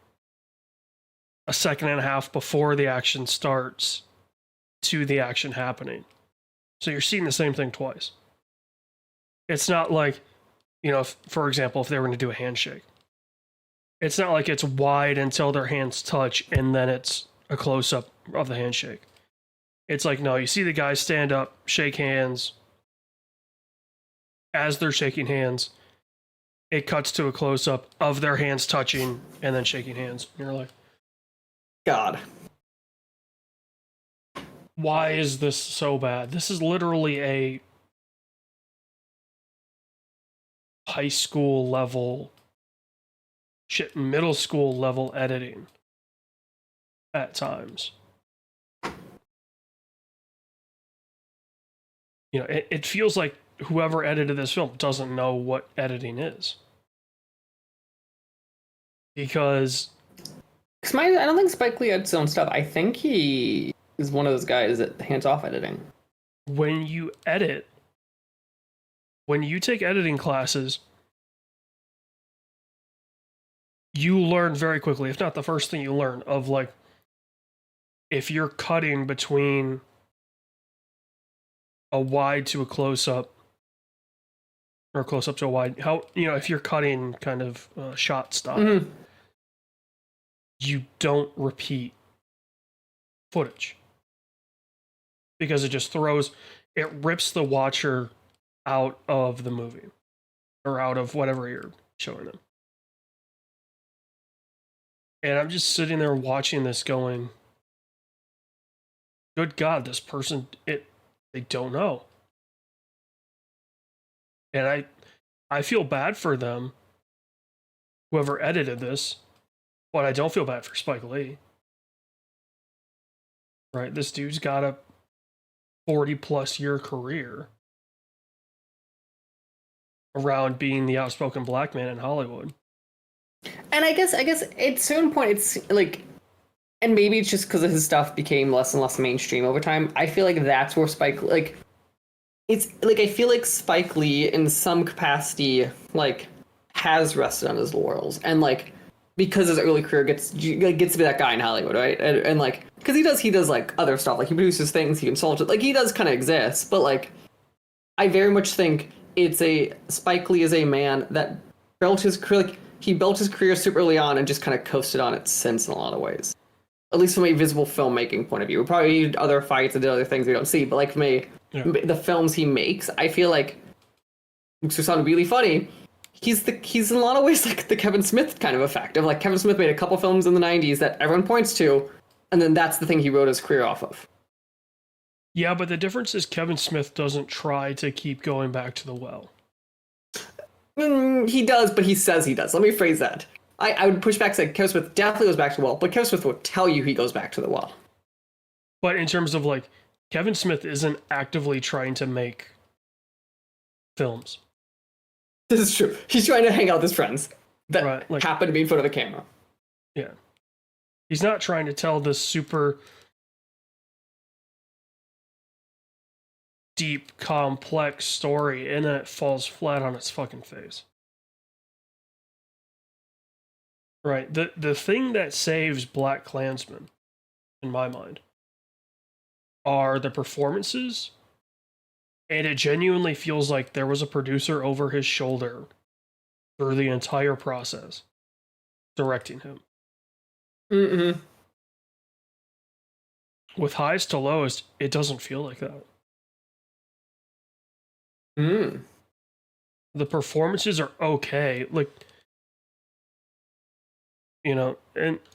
a second and a half before the action starts to the action happening. So you're seeing the same thing twice. It's not like, for example, if they were going to do a handshake, it's not like it's wide until their hands touch and then it's a close up of the handshake. It's like, no, you see the guys stand up, shake hands. As they're shaking hands, it cuts to a close up of their hands touching and then shaking hands. And you're like, God. Why is this so bad? This is literally a high school level, middle school level editing at times. It feels like whoever edited this film doesn't know what editing is. Because I don't think Spike Lee edits his own stuff. I think he is one of those guys that hands-off editing. When you take editing classes, you learn very quickly, if not the first thing you learn, of like, if you're cutting between a wide to a close-up, or close-up to a wide, if you're cutting kind of shot style, you don't repeat footage. Because it just rips the watcher out of the movie. Or out of whatever you're showing them. And I'm just sitting there watching this going, good God, this person, they don't know. And I feel bad for them, whoever edited this, but I don't feel bad for Spike Lee. Right? This dude's got a 40-plus year career around being the outspoken black man in Hollywood. And I guess at a certain point, it's like, and maybe it's just because his stuff became less and less mainstream over time. I feel like that's where Spike, like, it's like, I feel like Spike Lee in some capacity, like, has rested on his laurels, and like, because his early career gets to be that guy in Hollywood, right? And like, because he does like other stuff, like he produces things, he consults, like he does kind of exist, but like, I very much think Spike Lee is a man that built his career, like, he built his career super early on and just kind of coasted on it since in a lot of ways. At least from a visible filmmaking point of view. We probably did other fights and did other things we don't see, but like from the films he makes, I feel like, which would sound really funny, he's in a lot of ways like the Kevin Smith kind of effect of like Kevin Smith made a couple films in the 90s that everyone points to, and then that's the thing he wrote his career off of. Yeah, but the difference is Kevin Smith doesn't try to keep going back to the well. He does, but he says he does. Let me phrase that. I would push back and say Kevin Smith definitely goes back to the well, but Kevin Smith will tell you he goes back to the well. But in terms of like, Kevin Smith isn't actively trying to make films. This is true. He's trying to hang out with his friends that happen to be in front of the camera. Yeah. He's not trying to tell this super deep, complex story, and then it falls flat on its fucking face. Right. The thing that saves BlacKkKlansman, in my mind, are the performances, and it genuinely feels like there was a producer over his shoulder through the entire process, directing him. Mm-hmm. With Highest to Lowest, it doesn't feel like that. The performances are okay. Like, and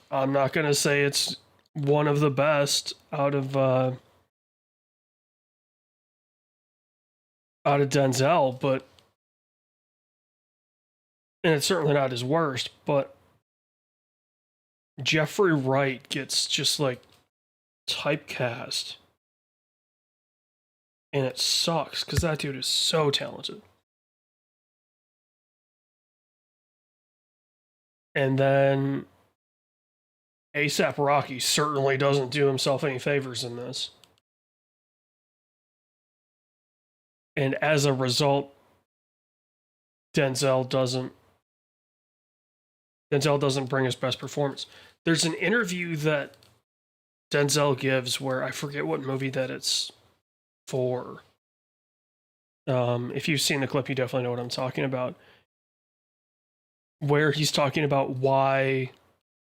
I'm not going to say it's one of the best out of Denzel, but, and it's certainly not his worst, but Jeffrey Wright gets just like typecast, and it sucks because that dude is so talented. And then A$AP Rocky certainly doesn't do himself any favors in this. And as a result, Denzel doesn't bring his best performance. There's an interview that Denzel gives where I forget what movie that it's for. If you've seen the clip, you definitely know what I'm talking about. Where he's talking about why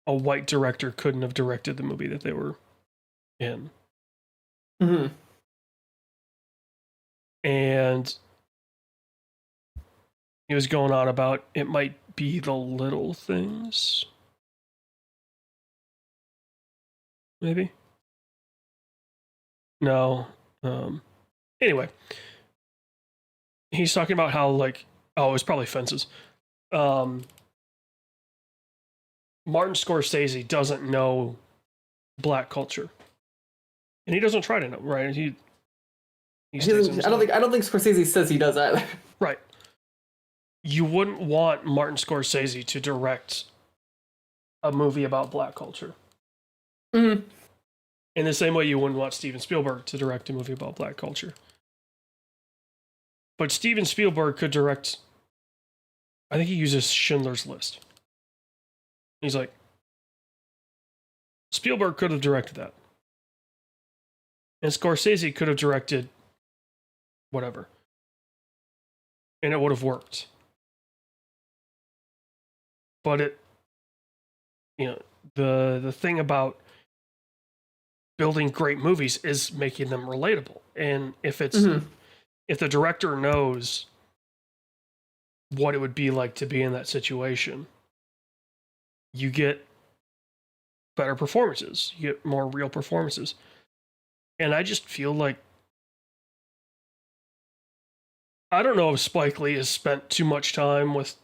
a white director couldn't have directed the movie that they were in. Mm-hmm. And he was going on about it might be the little things. Maybe? No. Anyway. He's talking about how, like, oh, it was probably Fences. Martin Scorsese doesn't know black culture. And he doesn't try to know, right? He I don't think Scorsese says he does either. Right. You wouldn't want Martin Scorsese to direct a movie about black culture. Mm-hmm. In the same way you wouldn't want Steven Spielberg to direct a movie about black culture. But Steven Spielberg could direct, I think he uses Schindler's List. He's like, Spielberg could have directed that. And Scorsese could have directed whatever. And it would have worked. But it, you know, the thing about building great movies is making them relatable. And if it's, if the director knows what it would be like to be in that situation, you get better performances. You get more real performances. And I just feel like, I don't know if Spike Lee has spent too much time with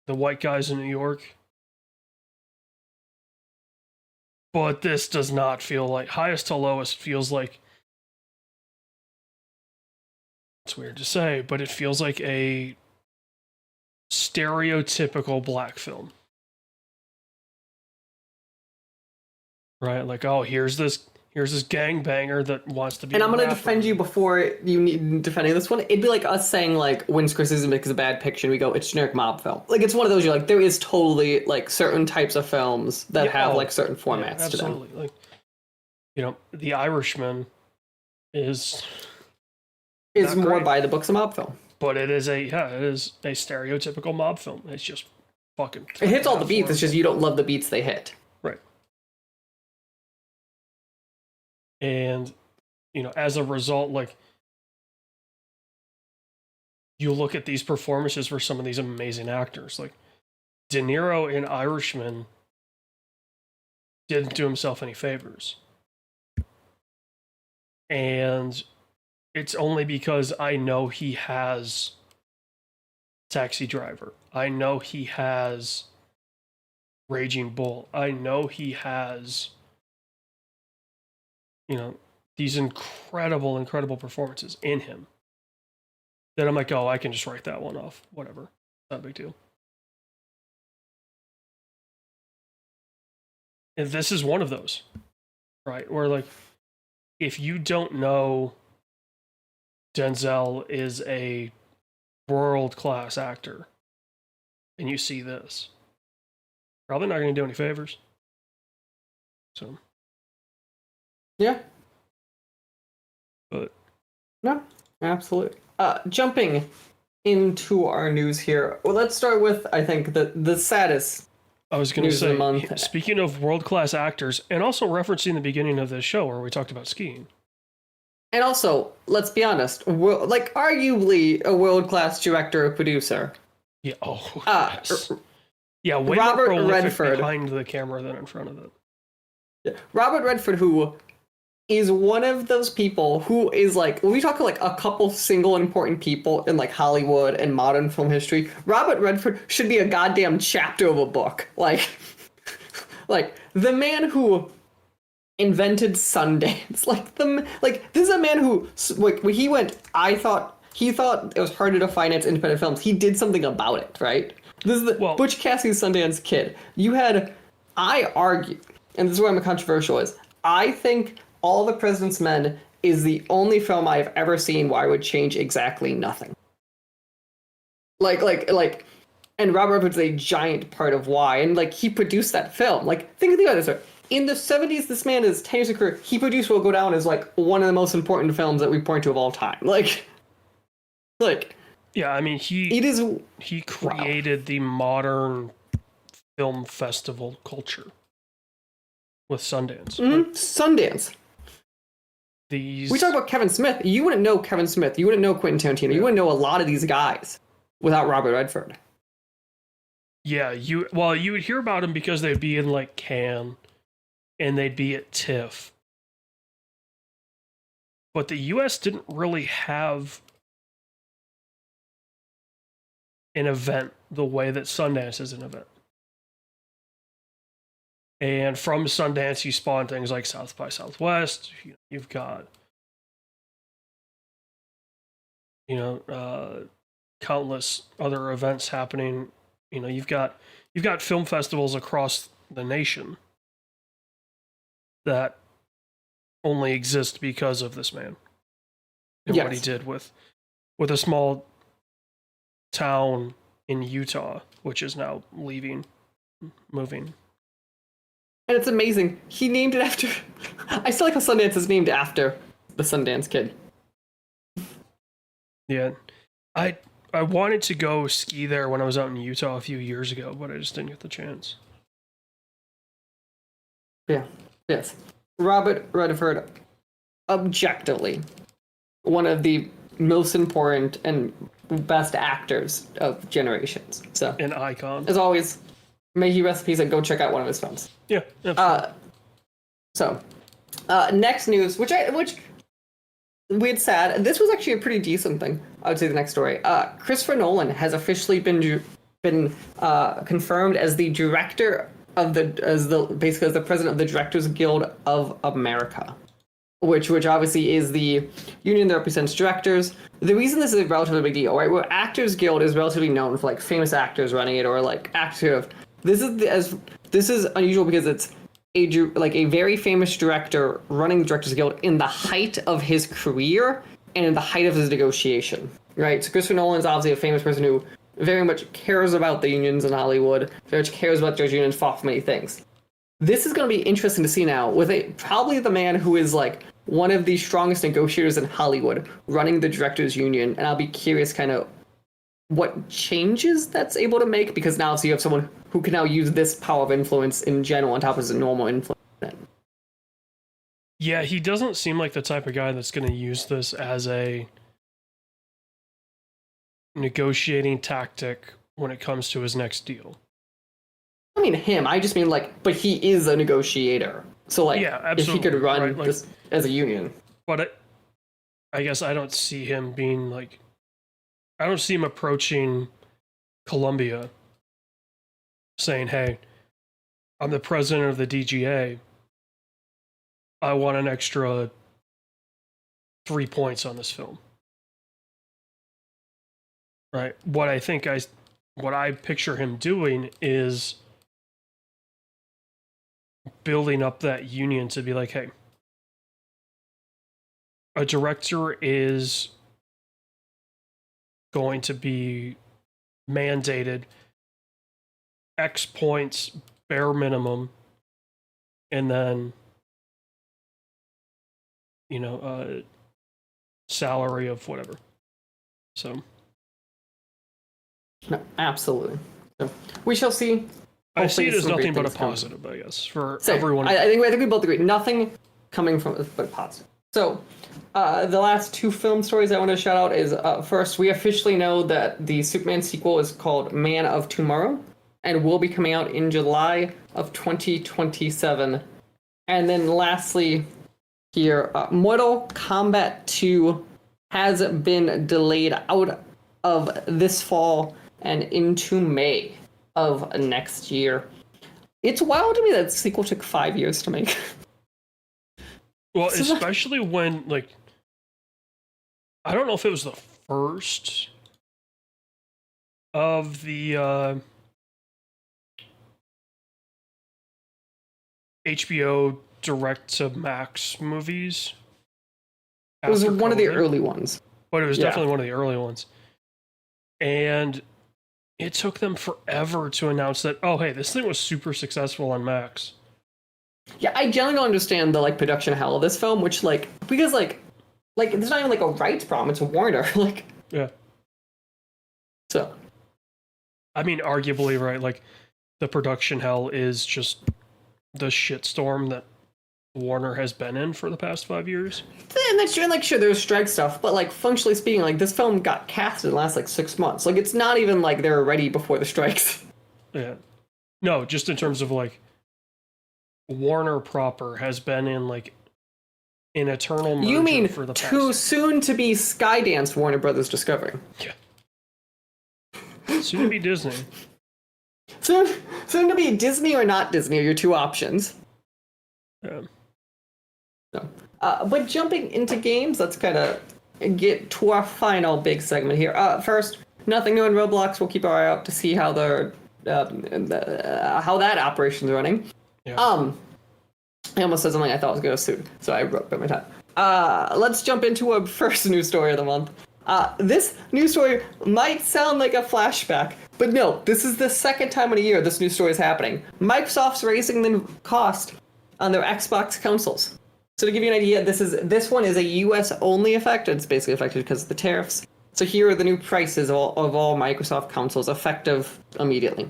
the white guys in New York. But this does not feel like, highest to lowest feels like, it's weird to say, but it feels like a stereotypical black film. Right? Like, oh, here's this gangbanger that wants to be. And I'm going to defend you before you need defending this one. It'd be like us saying, like, when Scorsese makes a bad picture, we go, it's generic mob film. Like, it's one of those, you're like, there is totally, like, certain types of films that have, like, certain formats to them. Absolutely. Like, you know, The Irishman is more great. By the books of mob film. But it is a stereotypical mob film. It's just fucking. It hits all the beats. It's just you don't love the beats they hit. Right. And, you know, as a result, like, you look at these performances for some of these amazing actors. Like, De Niro in Irishman didn't do himself any favors. And it's only because I know he has Taxi Driver. I know he has Raging Bull. I know he has, you know, these incredible, incredible performances in him. That I'm like, oh, I can just write that one off. Whatever. Not a big deal. And this is one of those, right? Where, like, if you don't know Denzel is a world-class actor and you see this, probably not going to do any favors. So. Yeah. But. No, absolutely. Jumping into our news here. Well, let's start with, I think, the saddest. I was going to say, speaking of world-class actors, and also referencing the beginning of this show where we talked about skiing. And also, let's be honest, like, arguably a world-class director or producer. Yeah, yes. Yeah, way Robert more prolific Redford. Behind the camera than in front of it. Yeah. Robert Redford, who is one of those people who is, like, when we talk like a couple single important people in, like, Hollywood and modern film history, Robert Redford should be a goddamn chapter of a book. Like the man who invented Sundance. This is a man who, like, when he went, he thought it was harder to finance independent films. He did something about it, right? This is the Butch Cassidy's Sundance Kid. I argue, and this is where I'm controversial is, I think All the President's Men is the only film I've ever seen where I would change exactly nothing. Like, and Robert Redford's a giant part of why. And like, he produced that film. Like, think about this. In the 70s, this man is 10 years of career. He produced what will go down as like one of the most important films that we point to of all time. Like. Yeah, I mean, he created the modern film festival culture with Sundance. Mm-hmm. Sundance. We talk about Kevin Smith. You wouldn't know Kevin Smith. You wouldn't know Quentin Tarantino. You wouldn't know a lot of these guys without Robert Redford. Yeah, you would hear about him because they'd be in like Cannes and they'd be at TIFF. But the US didn't really have an event the way that Sundance is an event. And from Sundance, you spawn things like South by Southwest. You've got, countless other events happening. You've got film festivals across the nation that only exist because of this man and what he did with a small town in Utah, which is now moving. And it's amazing. He named it after. I still like how Sundance is named after the Sundance Kid. Yeah, I wanted to go ski there when I was out in Utah a few years ago, but I just didn't get the chance. Yeah. Yes. Robert Redford, objectively, one of the most important and best actors of generations. So an icon. As always, may he rest in peace and go check out one of his films. Yeah. So, next news, which weird sad. This was actually a pretty decent thing. I would say the next story. Christopher Nolan has officially been confirmed as the director of as the president of the Directors Guild of America, which obviously is the union that represents directors. The reason this is a relatively big deal, right? Where Actors Guild is relatively known for like famous actors running it or like actors. This is unusual because it's a very famous director running the Directors Guild in the height of his career and in the height of his negotiation, right? So Christopher Nolan is obviously a famous person who very much cares about the unions in Hollywood, very much cares about judge unions, fought for many things. This is going to be interesting to see now with probably the man who is like one of the strongest negotiators in Hollywood running the Directors Union, and I'll be curious kind of what changes that's able to make, because now you have someone who can now use this power of influence in general on top of his normal influence. Yeah, he doesn't seem like the type of guy that's going to use this as a negotiating tactic when it comes to his next deal. I mean him. I just mean but he is a negotiator. So yeah, if he could run this as a union. But I guess I don't see him being I don't see him approaching Columbia saying, "Hey, I'm the president of the DGA. I want an extra 3 points on this film." Right? What I picture him doing is building up that union to be like, "Hey, a director is going to be mandated X points bare minimum, and then salary of whatever." So no, absolutely. So, we shall see. I see it as nothing but a positive, I guess, for everyone. I think we both agree. Nothing coming from it but positive. So, the last two film stories I want to shout out is, first, we officially know that the Superman sequel is called Man of Tomorrow and will be coming out in July of 2027. And then lastly, here, Mortal Kombat 2 has been delayed out of this fall and into May of next year. It's wild to me that the sequel took 5 years to make. Well, especially when, I don't know if it was the first of the HBO Direct to Max movies, It was after one of the COVID, early ones. but it was Yeah. definitely one of the early ones. And it took them forever to announce that, oh, hey, this thing was super successful on Max. Yeah, I generally don't understand the like production hell of this film, which like because like there's not even like a rights problem. It's Warner. Like Yeah. so. I mean, arguably, right? Like, the production hell is just the shitstorm that Warner has been in for the past 5 years. And that's true. And like, sure, there's strike stuff, but like, functionally speaking, like this film got casted in the last like 6 months. Like, it's not even like they were ready before the strikes. Yeah. No, just in terms of like, Warner proper has been in like an eternal merger You mean for the too past. soon to be Skydance Warner Brothers Discovery? Yeah. Soon to be Disney. Soon to be Disney or not Disney are your two options. Yeah. So, but jumping into games, let's kind of get to our final big segment here. First, nothing new in Roblox. We'll keep our eye out to see how how that operation's running. Yeah. I almost said something I thought was going to suit, so I wrote by my time. Let's jump into a first news story of the month. This news story might sound like a flashback, but no, this is the second time in a year this news story is happening. Microsoft's raising the cost on their Xbox consoles. So to give you an idea, this one is a US only effect. It's basically affected because of the tariffs. So here are the new prices of all Microsoft consoles effective immediately.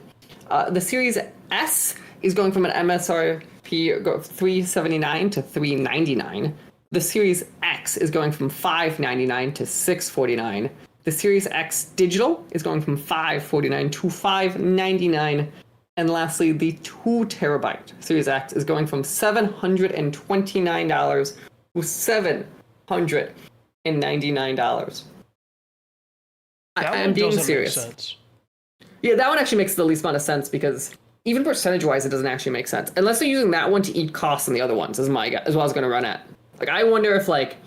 The Series S is going from an MSRP $379 to $399. The Series X is going from $599 to $649. The Series X Digital is going from $549 to $599. And lastly, the 2 terabyte Series X is going from $729 to $799. I'm being serious. Make sense. Yeah, that one actually makes the least amount of sense because even percentage-wise, it doesn't actually make sense. Unless they're using that one to eat costs on the other ones, is what I was going to run at. Like, I wonder if, like,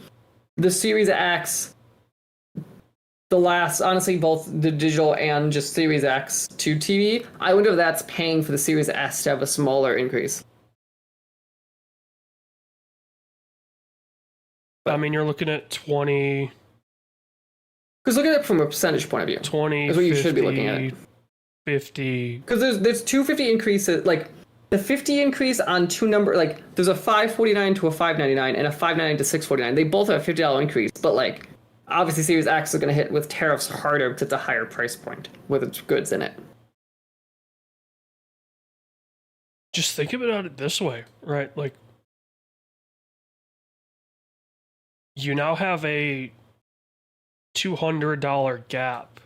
the Series X, honestly, both the digital and just Series X to TV, I wonder if that's paying for the Series S to have a smaller increase. I mean, you're looking at 20... Because look at it from a percentage point of view. 20, is what you 50, should be looking at it. 50... Because there's 250 increases, like... The 50 increase on two number, like, there's a $549 to a $599 and a $599 to $649. They both have a $50 increase, but, like, obviously Series X is going to hit with tariffs harder because it's a higher price point with its goods in it. Just think about it this way, right? Like, you now have a $200 gap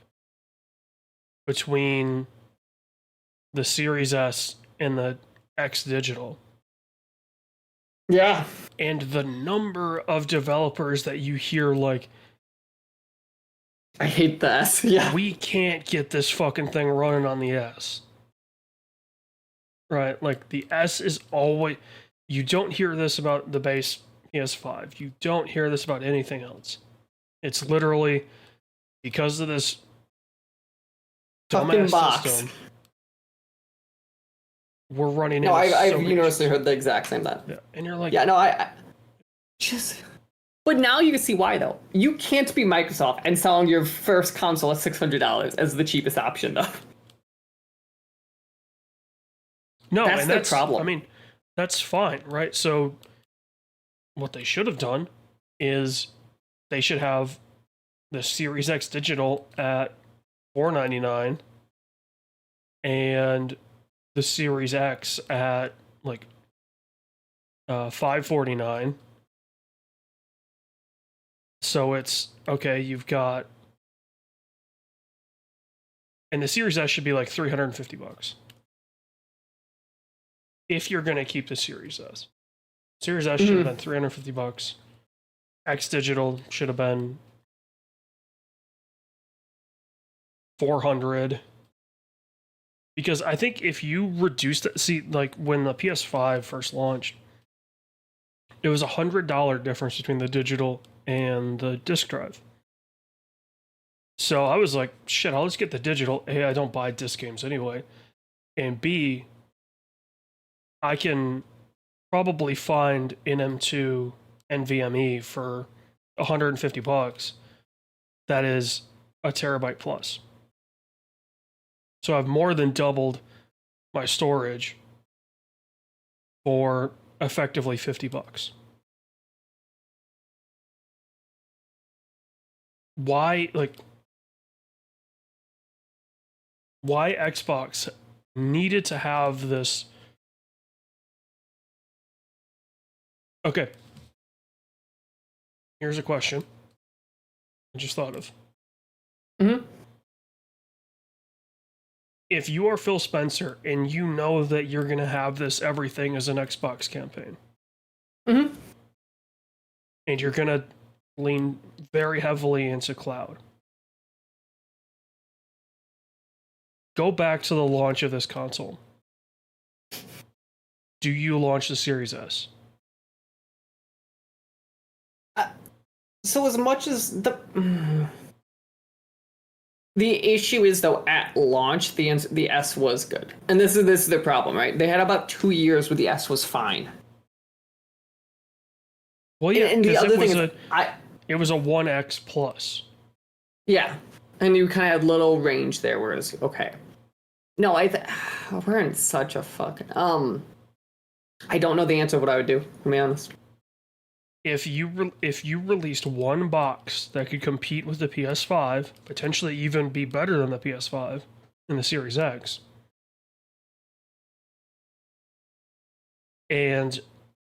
between the Series S and the X Digital. Yeah. And the number of developers that you hear like, I hate the S. Yeah. we can't get this fucking thing running on the S. Right? Like, the S is always... You don't hear this about the base PS5. You don't hear this about anything else. It's literally because of this fucking dumbass box. system. We're running No, I've many universally heard the exact same thing. Yeah, and you're like, yeah, no, I just. But now you can see why, though. You can't be Microsoft and selling your first console at $600 as the cheapest option, though. no, that's and their that's problem. I mean, that's fine, right? So, what they should have done is they should have the Series X digital at $499 and the Series X at like $549. So it's okay. You've got, and the Series S should be like $350 if you're gonna keep the Series S. Series S should have been $350. X digital should have been $400. Because I think if you reduced it, see, like when the PS5 first launched, it was $100 difference between the digital and the disc drive. So I was like, shit, I'll just get the digital. A, I don't buy disc games anyway. And B, I can probably find an M2 NVMe for $150, that is a terabyte plus. So I've more than doubled my storage for effectively $50. Why Xbox needed to have this? Okay. Here's a question I just thought of. Mm-hmm. If you are Phil Spencer and you know that you're going to have this everything as an Xbox campaign, mm-hmm. and you're going to lean very heavily into cloud, go back to the launch of this console. Do you launch the Series S? So as much as the issue is, though, at launch, the S was good. And this is the problem, right? They had about 2 years where the S was fine. Well, yeah, and the other thing is, it was a 1X plus. Yeah, and you kind of had little range there, whereas, okay. No, we're in such a fucking... I don't know the answer to what I would do, to be honest. If you released one box that could compete with the PS5, potentially even be better than the PS5 and the Series X, and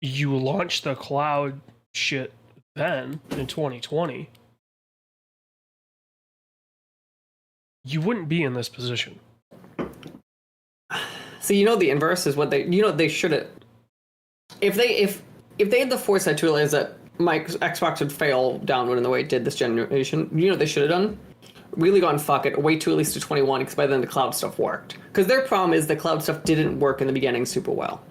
you launch the cloud shit then in 2020, you wouldn't be in this position. So the inverse is what they should have. If they had the foresight to realize that Xbox would fail downward in the way it did this generation, they should have done? Really gone, fuck it, wait till at least to 21, because by then the cloud stuff worked. Because their problem is the cloud stuff didn't work in the beginning super well.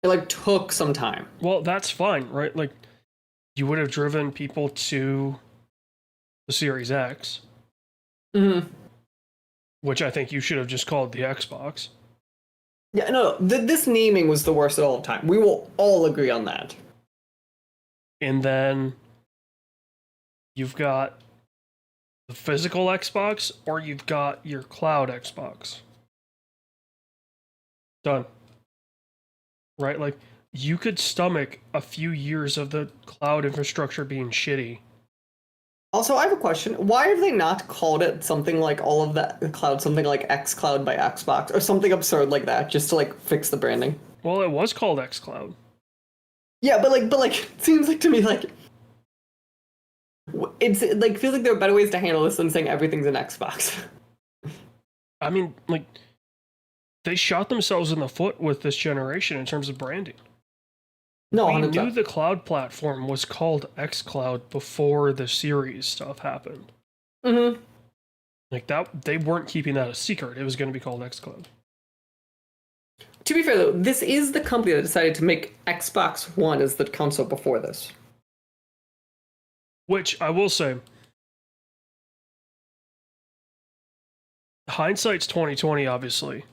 It, took some time. Well, that's fine, right? You would have driven people to the Series X. Mm-hmm. Which I think you should have just called the Xbox. Yeah, no. This naming was the worst of all time. We will all agree on that. And then you've got the physical Xbox, or you've got your cloud Xbox. Done. Right? You could stomach a few years of the cloud infrastructure being shitty. Also, I have a question. Why have they not called it something like all of that cloud, something like xCloud by Xbox, or something absurd like that, just to fix the branding? Well, it was called xCloud. Yeah, but it seems to me it's feels like there are better ways to handle this than saying everything's an Xbox. I mean, they shot themselves in the foot with this generation in terms of branding. No, we 100%. knew the cloud platform was called xCloud before the series stuff happened. Mm-hmm. That, they weren't keeping that a secret. It was going to be called xCloud. To be fair, though, this is the company that decided to make Xbox One as the console before this. Which, I will say, hindsight's 2020, obviously.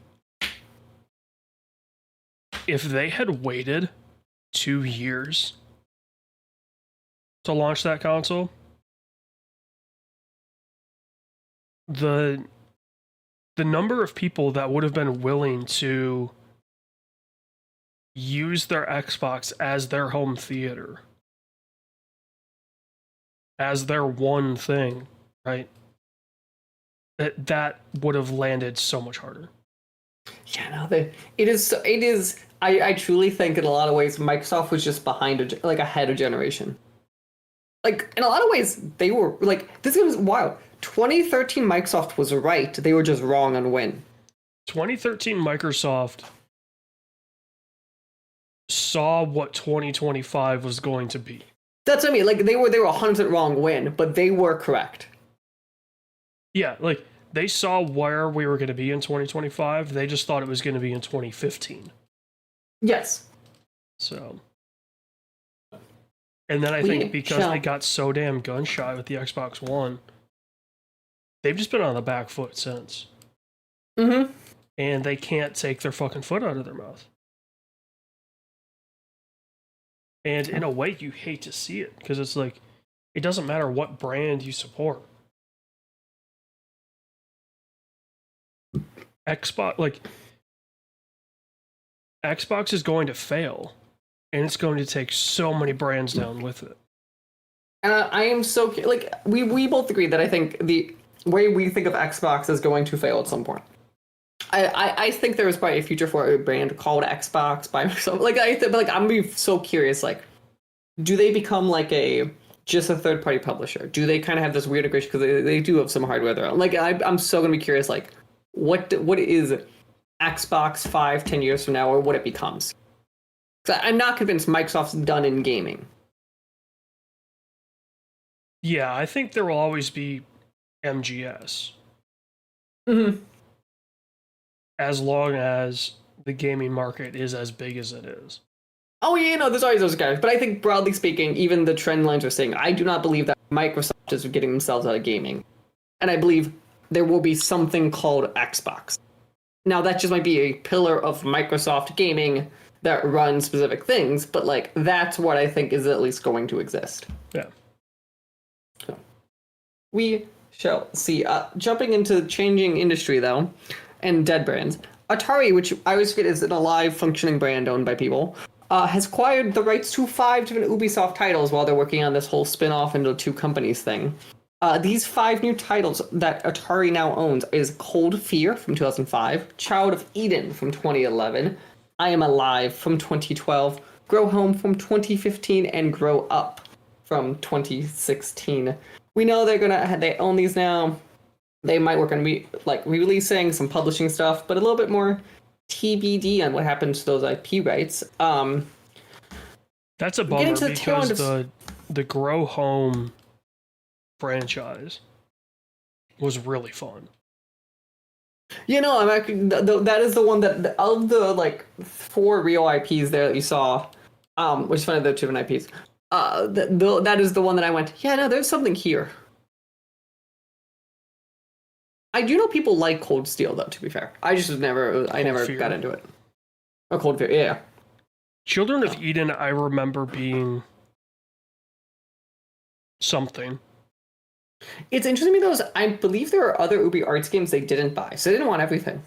If they had waited 2 years to launch that console, the number of people that would have been willing to use their Xbox as their home theater, as their one thing, right? That would have landed so much harder. Yeah, no, it is. I truly think in a lot of ways Microsoft was just behind, ahead of generation. In a lot of ways they were this was wild. 2013 Microsoft was right. They were just wrong on when. 2013 Microsoft saw what 2025 was going to be. That's what I mean. They were 100% wrong when, but they were correct. Yeah, they saw where we were going to be in 2025. They just thought it was going to be in 2015. Yes. So. And then I think because they got so damn gun shy with the Xbox One, they've just been on the back foot since. Mm-hmm. And they can't take their fucking foot out of their mouth. And in a way, you hate to see it because it's like, it doesn't matter what brand you support. Xbox is going to fail, and it's going to take so many brands down with it. And I am so like we both agree that I think the way we think of Xbox is going to fail at some point. I think there is probably a future for a brand called Xbox by Microsoft. Like I'm gonna be so curious. Like, do they become like just a third party publisher? Do they kind of have this weird integration because they do have some hardware there? Like I'm so gonna be curious. Like, what is Xbox 5-10 years from now, or what it becomes? I'm not convinced Microsoft's done in gaming. Yeah, I think there will always be MGS. Mm-hmm. As long as the gaming market is as big as it is. Oh, yeah, no, there's always those guys. But I think, broadly speaking, even the trend lines are saying, I do not believe that Microsoft is getting themselves out of gaming. And I believe there will be something called Xbox. Now, that just might be a pillar of Microsoft gaming that runs specific things, but, like, that's what I think is at least going to exist. Yeah. So, we shall see. Jumping into changing industry, though, and dead brands, Atari, which I always forget is an alive, functioning brand owned by people, has acquired the rights to 5 different Ubisoft titles while they're working on this whole spin-off into 2 companies thing. These 5 new titles that Atari now owns is Cold Fear from 2005, Child of Eden from 2011, I Am Alive from 2012, Grow Home from 2015, and Grow Up from 2016. We know they own these now. They might work on re-releasing some publishing stuff, but a little bit more TBD on what happens to those IP rights. That's a bummer because the Grow Home franchise was really fun. You know, I'm actually that is the one that of the 4 real IPs there that you saw, which is funny, the 2 different IPs. That is the one that I went, yeah, no, there's something here. I do know people like Cold Steel, though, to be fair. I never got into it. Oh, Cold Fear, yeah. Children of Eden, I remember being something. It's interesting to me, though, I believe there are other Ubi Arts games they didn't buy, so they didn't want everything.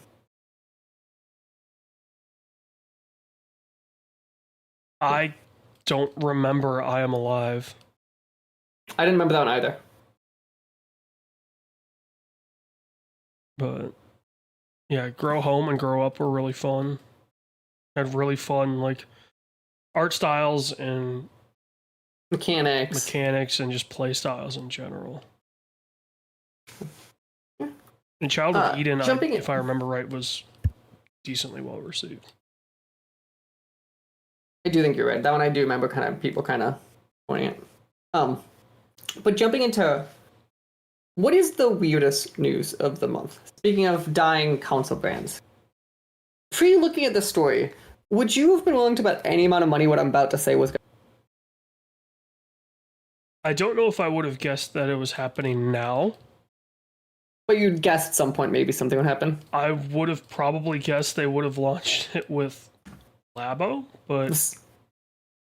I don't remember I Am Alive. I didn't remember that one either. But yeah, Grow Home and Grow Up were really fun. Had really fun art styles and mechanics and just play styles in general. And Child of Eden, if I remember right, was decently well received. I do think you're right. That one I do remember people pointing it. But jumping into what is the weirdest news of the month? Speaking of dying console brands. Pre-looking at the story, would you have been willing to bet any amount of money what I'm about to say was going to I don't know if I would have guessed that it was happening now. But you'd guess at some point maybe something would happen? I would have probably guessed they would have launched it with Labo, but...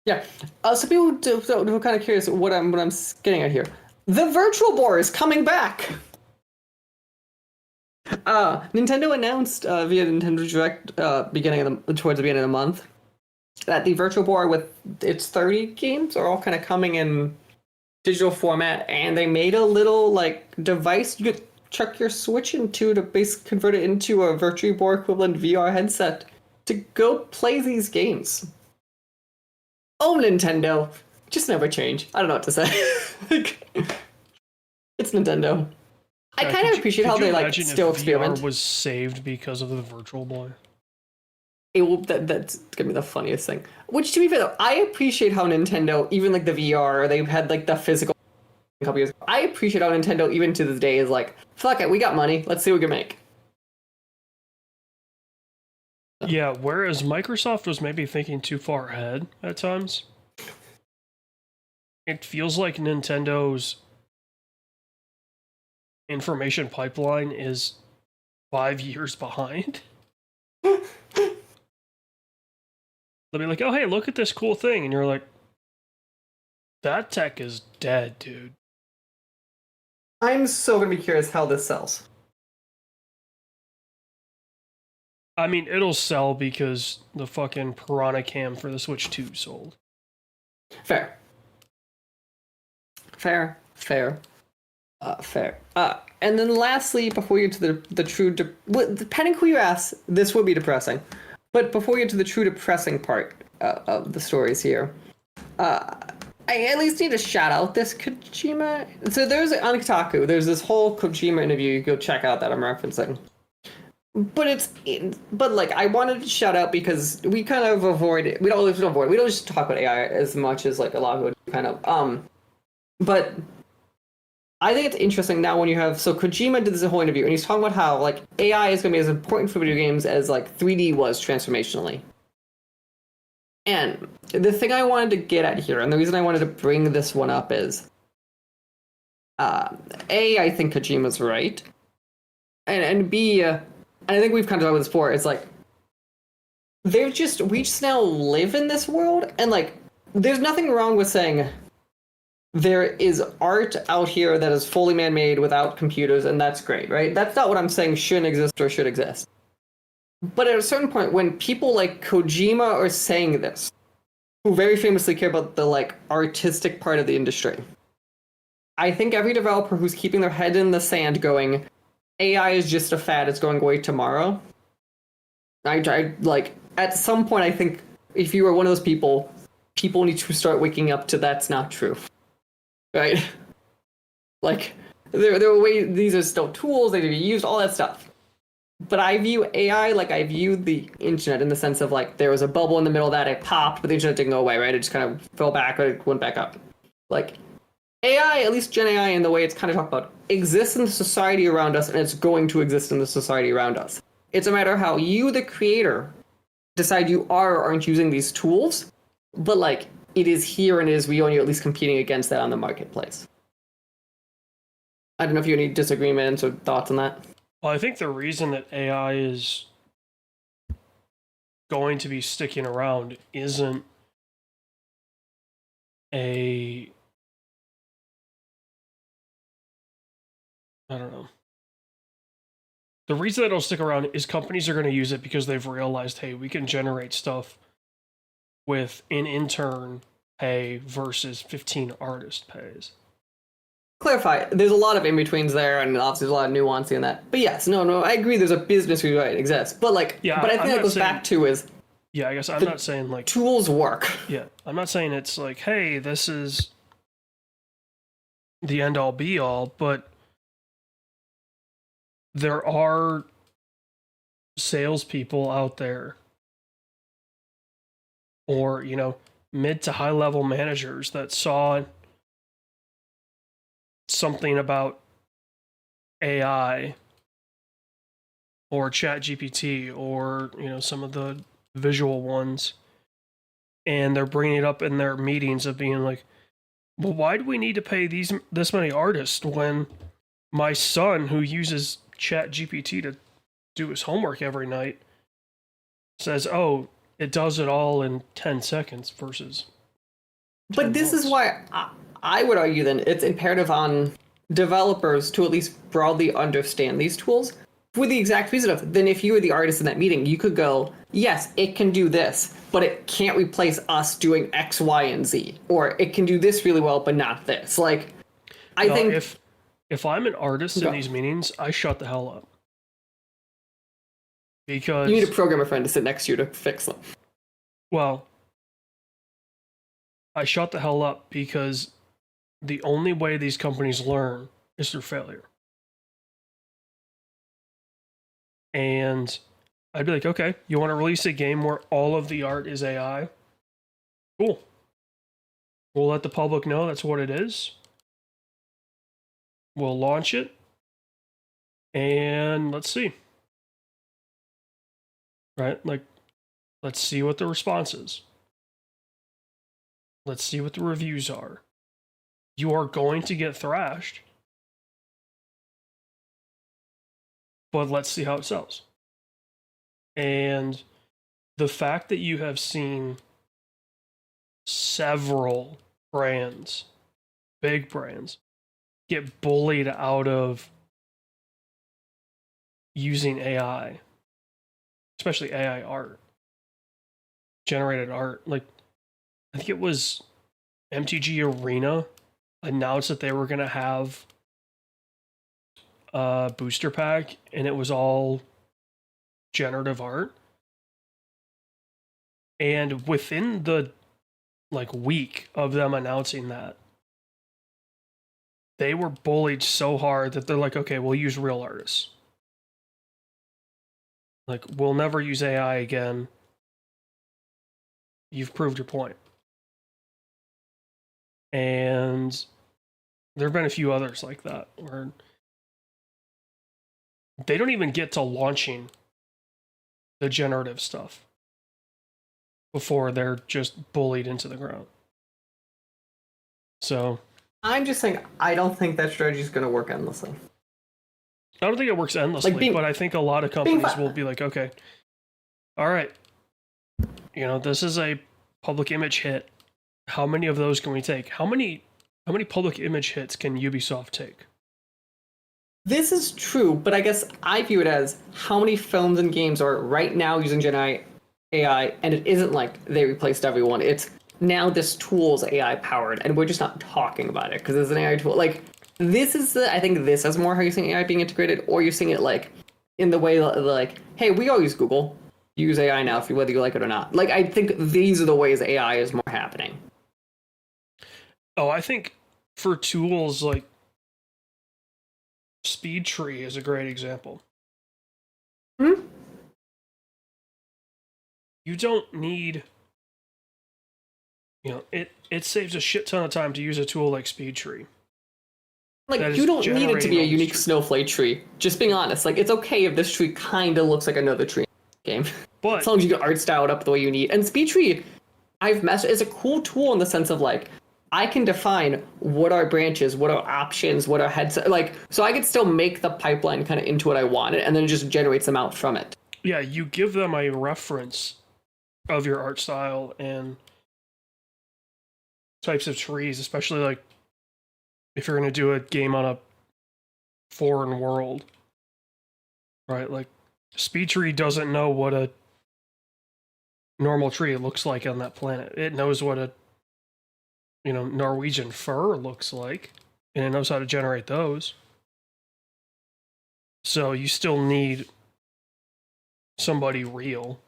Yeah. So people who are kind of curious what I'm getting at here. The Virtual Boar is coming back! Nintendo announced via Nintendo Direct towards the beginning of the month that the Virtual Boar with its 30 games are all kind of coming in digital format, and they made a little device you could chuck your Switch into to basically convert it into a Virtual Boar equivalent VR headset to go play these games. Oh, Nintendo, just never change. I don't know what to say. It's Nintendo. I kind of appreciate how they still experiment. VR was saved because of the Virtual Boy. That's gonna be the funniest thing. Which, to be fair, though, I appreciate how Nintendo, even the VR, they've had the physical a couple years ago. I appreciate how Nintendo, even to this day, is fuck it, we got money. Let's see what we can make. Yeah, whereas Microsoft was maybe thinking too far ahead at times. It feels like Nintendo's information pipeline is 5 years behind. They'll be like, oh, hey, look at this cool thing. And you're like, That tech is dead, dude. I'm so gonna be curious how this sells. I mean, it'll sell because the fucking Piranha Cam for the Switch 2 sold. Fair. Fair. And then lastly, before you get to the true, depending who you ask, this would be depressing. But before we get to the true depressing part of the stories here, I at least need to shout out this Kojima. So there's on Kotaku, there's this whole Kojima interview. You go check out that I'm referencing. But like I wanted to shout out because we kind of avoid it. We don't just talk about AI as much as like a lot of it kind of But I think it's interesting now when you have Kojima did this whole interview and he's talking about how like AI is going to be as important for video games as like 3D was transformationally. And the thing I wanted to get at here, and the reason I wanted to bring this one up is, I think Kojima's right, and B, and I think we've kind of talked about this before. It's like we just now live in this world, and like there's nothing wrong with saying there is art out here that is fully man-made without computers, and that's great, right? That's not what I'm saying shouldn't exist or should exist. But at a certain point, when people like Kojima are saying this, who very famously care about the like artistic part of the industry, I think every developer who's keeping their head in the sand going, AI is just a fad, it's going away tomorrow. I like at some point I think if you are one of those people need to start waking up to that's not true. Right? Like there are ways, these are still tools, they need to be used, all that stuff. But I view AI like I view the internet in the sense of like there was a bubble in the middle that it popped, but the internet didn't go away, right? It just kind of fell back or it went back up. Like AI, at least Gen AI in the way it's kind of talked about, exists in the society around us and it's going to exist in the society around us. It's a matter of how you, the creator, decide you are or aren't using these tools, but like it is here and it is real and you're at least competing against that on the marketplace. I don't know if you have any disagreements or thoughts on that. Well, I think the reason that AI is going to be sticking around isn't I don't know. The reason that it'll stick around is companies are going to use it because they've realized, hey, we can generate stuff with an intern pay versus 15 artist pays. Clarify, there's a lot of in-betweens there, and obviously there's a lot of nuance in that. But yes, no, I agree there's a business reason why it exists. But like, yeah, but I think that goes back to is... Yeah, I guess I'm not saying like... Tools work. Yeah, I'm not saying it's like, hey, this is the end-all be-all, but there are salespeople out there or, you know, mid to high-level managers that saw something about AI or ChatGPT or, you know, some of the visual ones, and they're bringing it up in their meetings of being like, well, why do we need to pay this many artists when my son, who uses ChatGPT to do his homework every night, says, oh, it does it all in 10 seconds versus... But this is why I would argue then it's imperative on developers to at least broadly understand these tools for the exact reason of, then if you were the artist in that meeting, you could go, yes, it can do this, but it can't replace us doing X, Y, and Z. Or it can do this really well, but not this. Like, I think... If I'm an artist in these meetings, I shut the hell up. Because... You need a programmer friend to sit next to you to fix them. Well, I shut the hell up because the only way these companies learn is through failure. And I'd be like, okay, you want to release a game where all of the art is AI? Cool. We'll let the public know that's what it is. We'll launch it. And let's see. Right? Like, let's see what the response is. Let's see what the reviews are. You are going to get thrashed. But let's see how it sells. And the fact that you have seen several brands, big brands, get bullied out of using AI, especially AI art, generated art. Like, I think it was MTG Arena announced that they were going to have a booster pack, and it was all generative art. And within the week of them announcing that, they were bullied so hard that they're like, okay, we'll use real artists. Like, we'll never use AI again. You've proved your point. And there have been a few others like that where they don't even get to launching the generative stuff before they're just bullied into the ground. So I'm just saying, I don't think that strategy is going to work endlessly. I don't think it works endlessly, but I think a lot of companies will be like, okay, all right, this is a public image hit. How many of those can we take? How many public image hits can Ubisoft take? This is true, but I guess I view it as how many films and games are right now using Gen AI, and it isn't like they replaced everyone. It's now this tool's AI powered, and we're just not talking about it because it's an AI tool. Like, this is I think this is more how you're seeing AI being integrated, or you're seeing it like in the way like, hey, we all use Google. Use AI now, whether you like it or not. Like, I think these are the ways AI is more happening. Oh, I think for tools like SpeedTree is a great example. Hmm? You don't need, it saves a shit ton of time to use a tool like SpeedTree. Like, you don't need it to be a unique snowflake tree. Just being honest, like, it's okay if this tree kind of looks like another tree in the game. But as long as you can art style it up the way you need. And SpeedTree, is a cool tool in the sense of, like, I can define what are branches, what are options, what are heads, like, so I could still make the pipeline kind of into what I want, and then it just generates them out from it. Yeah, you give them a reference of your art style and types of trees, especially like if you're going to do a game on a foreign world, right? Like, SpeedTree doesn't know what a normal tree looks like on that planet. It knows what a Norwegian fir looks like, and it knows how to generate those. So you still need somebody real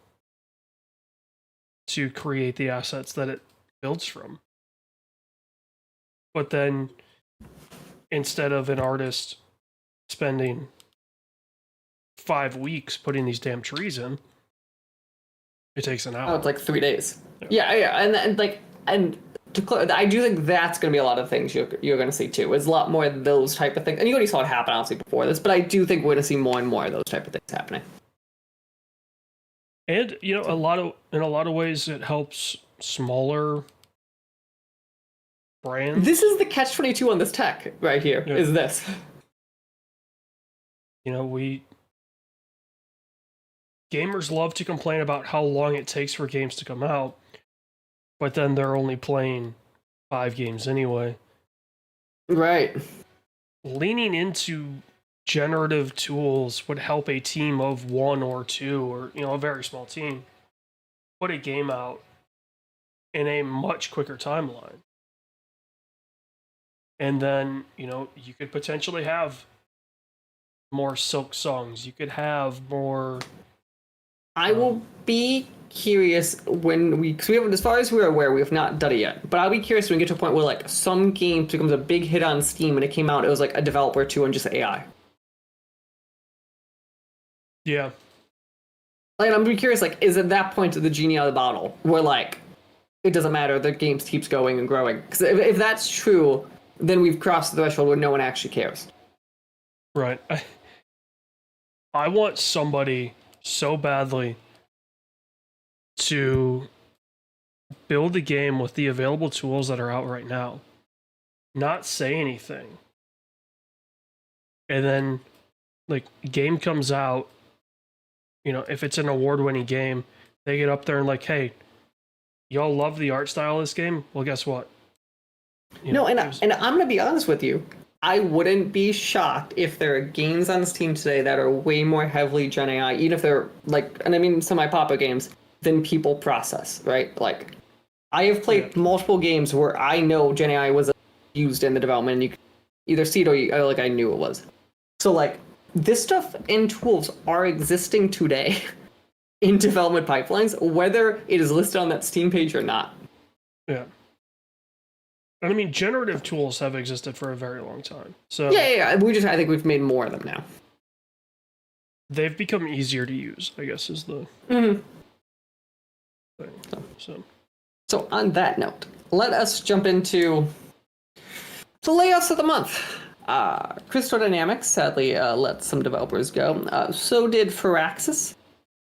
to create the assets that it builds from. But then instead of an artist spending 5 weeks putting these damn trees in, it takes an hour. Oh, it's like 3 days. Yeah. I do think that's going to be a lot of things you're going to see too. It's a lot more of those type of things, and you already saw it happen honestly before this. But I do think we're going to see more and more of those type of things happening. And in a lot of ways, it helps smaller brands. This is the catch-22 on this tech right here. Yeah. Is this? Gamers love to complain about how long it takes for games to come out, but then they're only playing 5 games anyway. Right. Leaning into generative tools would help a team of 1 or 2, or a very small team, put a game out in a much quicker timeline. And then, you could potentially have more Silk songs. You could have more. I will be curious because we haven't, as far as we're aware, we have not done it yet. But I'll be curious when we get to a point where like some game becomes a big hit on Steam and it came out, it was like a developer too and just AI. Yeah. Like, I'm curious, like, is at that point the genie out of the bottle where like it doesn't matter, the game keeps going and growing? Because if that's true, then we've crossed the threshold where no one actually cares. Right. I want somebody so badly to build a game with the available tools that are out right now, not say anything, and then like game comes out, if it's an award-winning game, they get up there and like, hey, y'all love the art style of this game? Well, guess what? No, and I'm gonna be honest with you. I wouldn't be shocked if there are games on Steam today that are way more heavily Gen AI, even if they're like, and I mean semi-pop games, than people process, right? Like, I have played multiple games where I know Gen AI was used in the development, and you can either see it or like I knew it was. So like, this stuff and tools are existing today in development pipelines, whether it is listed on that Steam page or not. Yeah. I mean, generative tools have existed for a very long time. So yeah. I think we've made more of them now. They've become easier to use, I guess, is the thing. So on that note, let us jump into the layoffs of the month. Crystal Dynamics sadly let some developers go. So did Firaxis.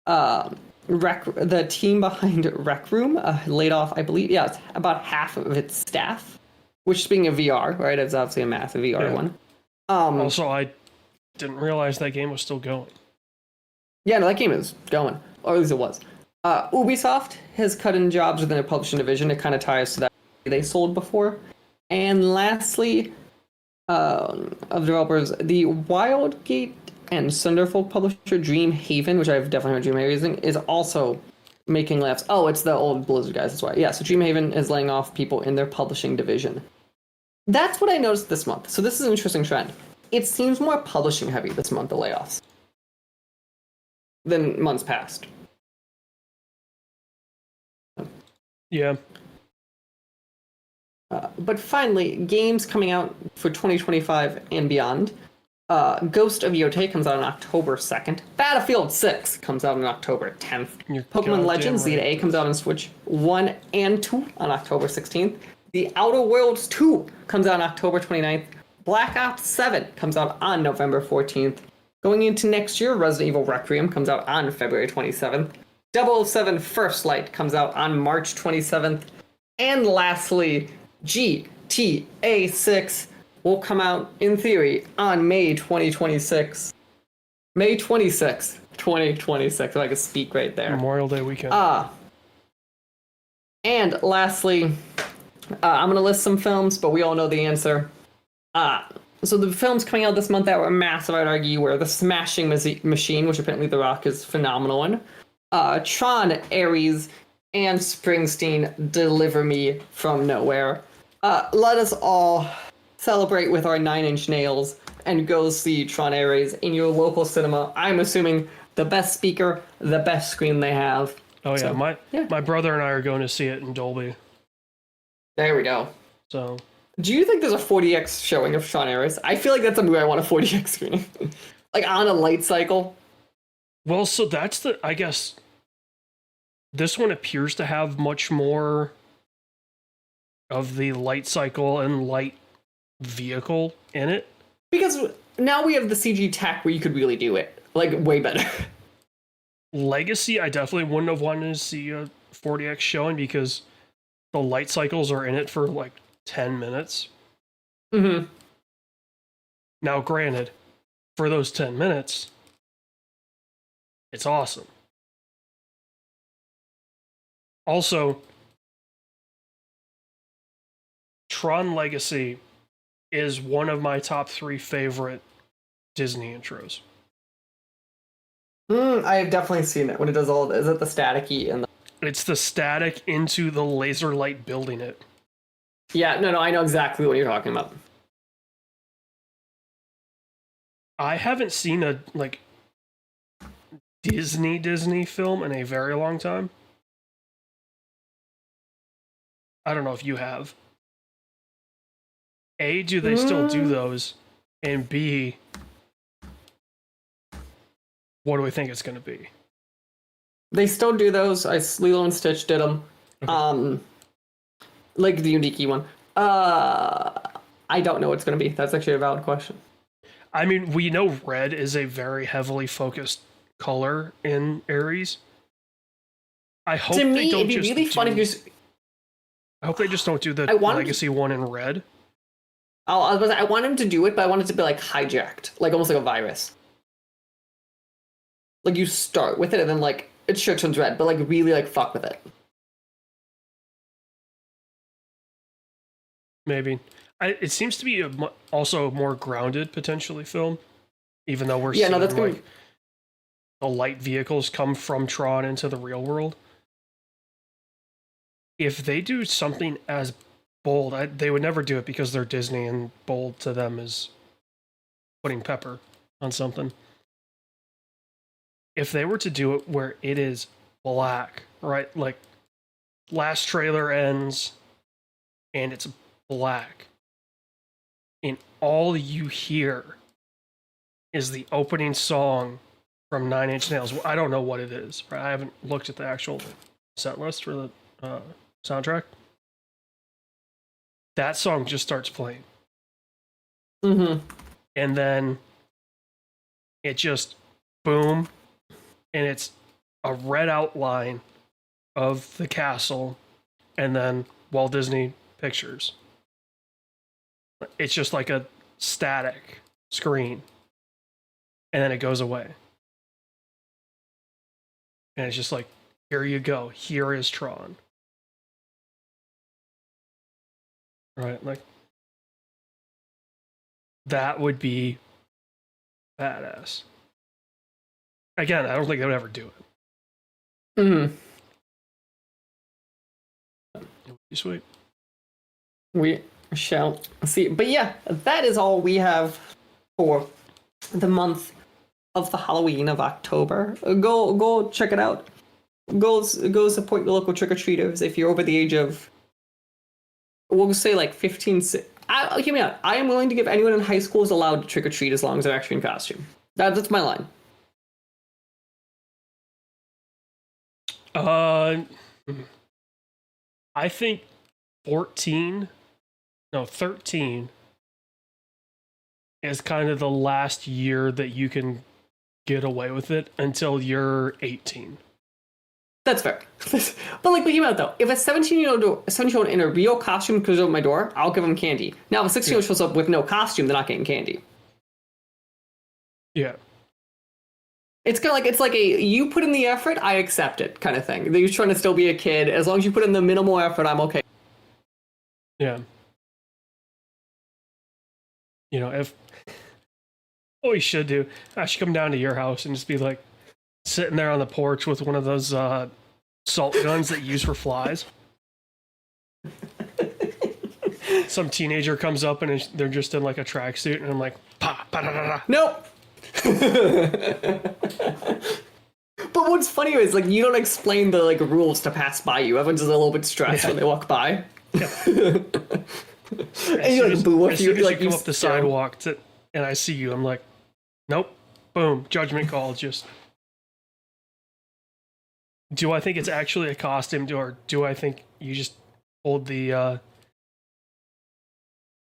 The team behind Rec Room laid off, I believe, it's about half of its staff. Which, being a VR, right, it's obviously a massive VR one. Also, I didn't realize that game was still going. Yeah, no, that game is going, or at least it was. Ubisoft has cut in jobs within their publishing division. It kind of ties to that they sold before. And lastly, of developers, the Wildgate and Sunderfolk publisher Dreamhaven, which I've definitely heard Dreamhaven using, is also making layoffs. Oh, it's the old Blizzard guys, that's why. Yeah, so Dreamhaven is laying off people in their publishing division. That's what I noticed this month. So this is an interesting trend. It seems more publishing heavy this month, the layoffs, than months past. Yeah. But finally, games coming out for 2025 and beyond. Ghost of Yotei comes out on October 2nd. Battlefield 6 comes out on October 10th. Pokemon Legends Zeta A comes out on Switch 1 and 2 on October 16th. The Outer Worlds 2 comes out on October 29th. Black Ops 7 comes out on November 14th. Going into next year, Resident Evil Requiem comes out on February 27th. 007 First Light comes out on March 27th. And lastly, GTA 6 will come out, in theory, on May 2026. May 26th, 2026. If I could speak right there. Memorial Day weekend. And lastly, I'm going to list some films, but we all know the answer. So the films coming out this month that were massive, I'd argue, were The Smashing Machine, which apparently The Rock is a phenomenal one. Tron, Ares, and Springsteen, Deliver Me From Nowhere. Let us all celebrate with our 9 Inch Nails and go see Tron Ares in your local cinema. I'm assuming the best speaker, the best screen they have. Oh, yeah. So, my brother and I are going to see it in Dolby. There we go. So, do you think there's a 40x showing of Tron Ares? I feel like that's a movie I want a 40x screening. Like on a light cycle. Well, so that's I guess this one appears to have much more of the light cycle and light vehicle in it. Because now we have the CG tech where you could really do it. Like, way better. Legacy, I definitely wouldn't have wanted to see a 40x showing because the light cycles are in it for like 10 minutes. Mm-hmm. Now, granted, for those 10 minutes, it's awesome. Also, Tron Legacy is one of my top 3 favorite Disney intros. I have definitely seen it when it does all. Is it the staticky and? It's the static into the laser light building it. Yeah, no, I know exactly what you're talking about. I haven't seen a Disney film in a very long time. I don't know if you have. A, do they still do those? And B, what do we think it's going to be? They still do those. Lilo and Stitch did them. Okay. Like the Uniki one. I don't know what it's going to be. That's actually a valid question. I mean, we know red is a very heavily focused color in Ares. I hope to they me, don't it'd be just really fun if you're. I hope they just don't do the Legacy one in red. I want him to do it, but I want it to be like hijacked, like almost like a virus. Like you start with it, and then like it sure turns red, but like really like fuck with it. maybe. It seems to be also a more grounded, potentially, film, even though we're Yeah, seeing no, that's like going. the light vehicles come from Tron into the real world. If they do something as bold, they would never do it because they're Disney, and bold to them is putting pepper on something. If they were to do it where it is black, right? Like, last trailer ends and it's black, and all you hear is the opening song from Nine Inch Nails. I don't know what it is, right? I haven't looked at the actual set list for the soundtrack. That song just starts playing. Mm-hmm. And then it just boom, and it's a red outline of the castle, and then Walt Disney Pictures. It's just like a static screen, and then it goes away. And it's just like, here you go. Here is Tron. Right? Like, that would be badass. Again, I don't think they would ever do it. Mm-hmm. It would be sweet. We shall see. But yeah, that is all we have for the month of the Halloween of October. Go check it out. Go support your local trick-or-treaters if you're over the age of, we'll say like 15. Hear me out. I am willing to give anyone in high school is allowed to trick-or-treat as long as they're actually in costume. That's my line. I think 13 is kind of the last year that you can get away with it until you're 18. That's fair. But like, hear me out though. If a 17-year-old in a real costume comes over my door, I'll give them candy. Now, if a 16-year-old shows up with no costume, they're not getting candy. Yeah. It's kind of like, it's like you put in the effort, I accept it kind of thing. You're trying to still be a kid. As long as you put in the minimal effort, I'm okay. Yeah. You know, if what we should do, I should come down to your house and just be like sitting there on the porch with one of those salt guns that you use for flies. Some teenager comes up and they're just in like a tracksuit, and I'm like, pa, pa, da, da, da. Nope. But what's funny is like you don't explain the like rules to pass by you. Everyone's just a little bit stressed when they walk by. Yeah. And you like boo if you like come up the sidewalk and I see you, I'm like, nope, boom, judgment call. Just, do I think it's actually a costume, or do I think you just hold the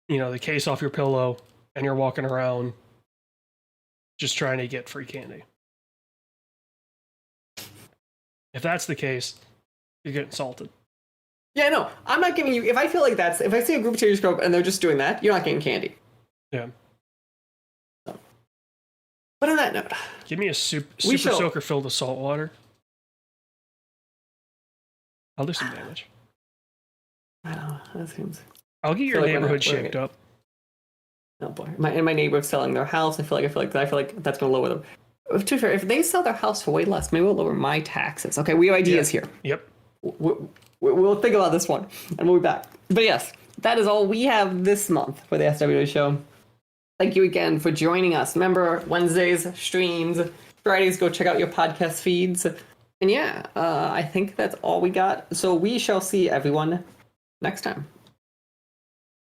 the case off your pillow and you're walking around just trying to get free candy? If that's the case, you're getting salted. Yeah, no, I'm not giving you. If I feel like if I see a group of teenagers go up and they're just doing that, you're not getting candy. Yeah. So. But on that note, give me a super soaker filled with salt water. I'll do some damage. I don't know. That seems. I'll get your neighborhood shaped up. Oh boy, my neighbor's selling their house. I feel like that's gonna lower them. To be fair, if they sell their house for way less, maybe we'll lower my taxes. Okay, we have ideas here. Yep. We'll think about this one, and we'll be back. But yes, that is all we have this month for the SWW Show. Thank you again for joining us. Remember, Wednesdays, streams. Fridays, go check out your podcast feeds. And yeah, I think that's all we got. So we shall see everyone next time.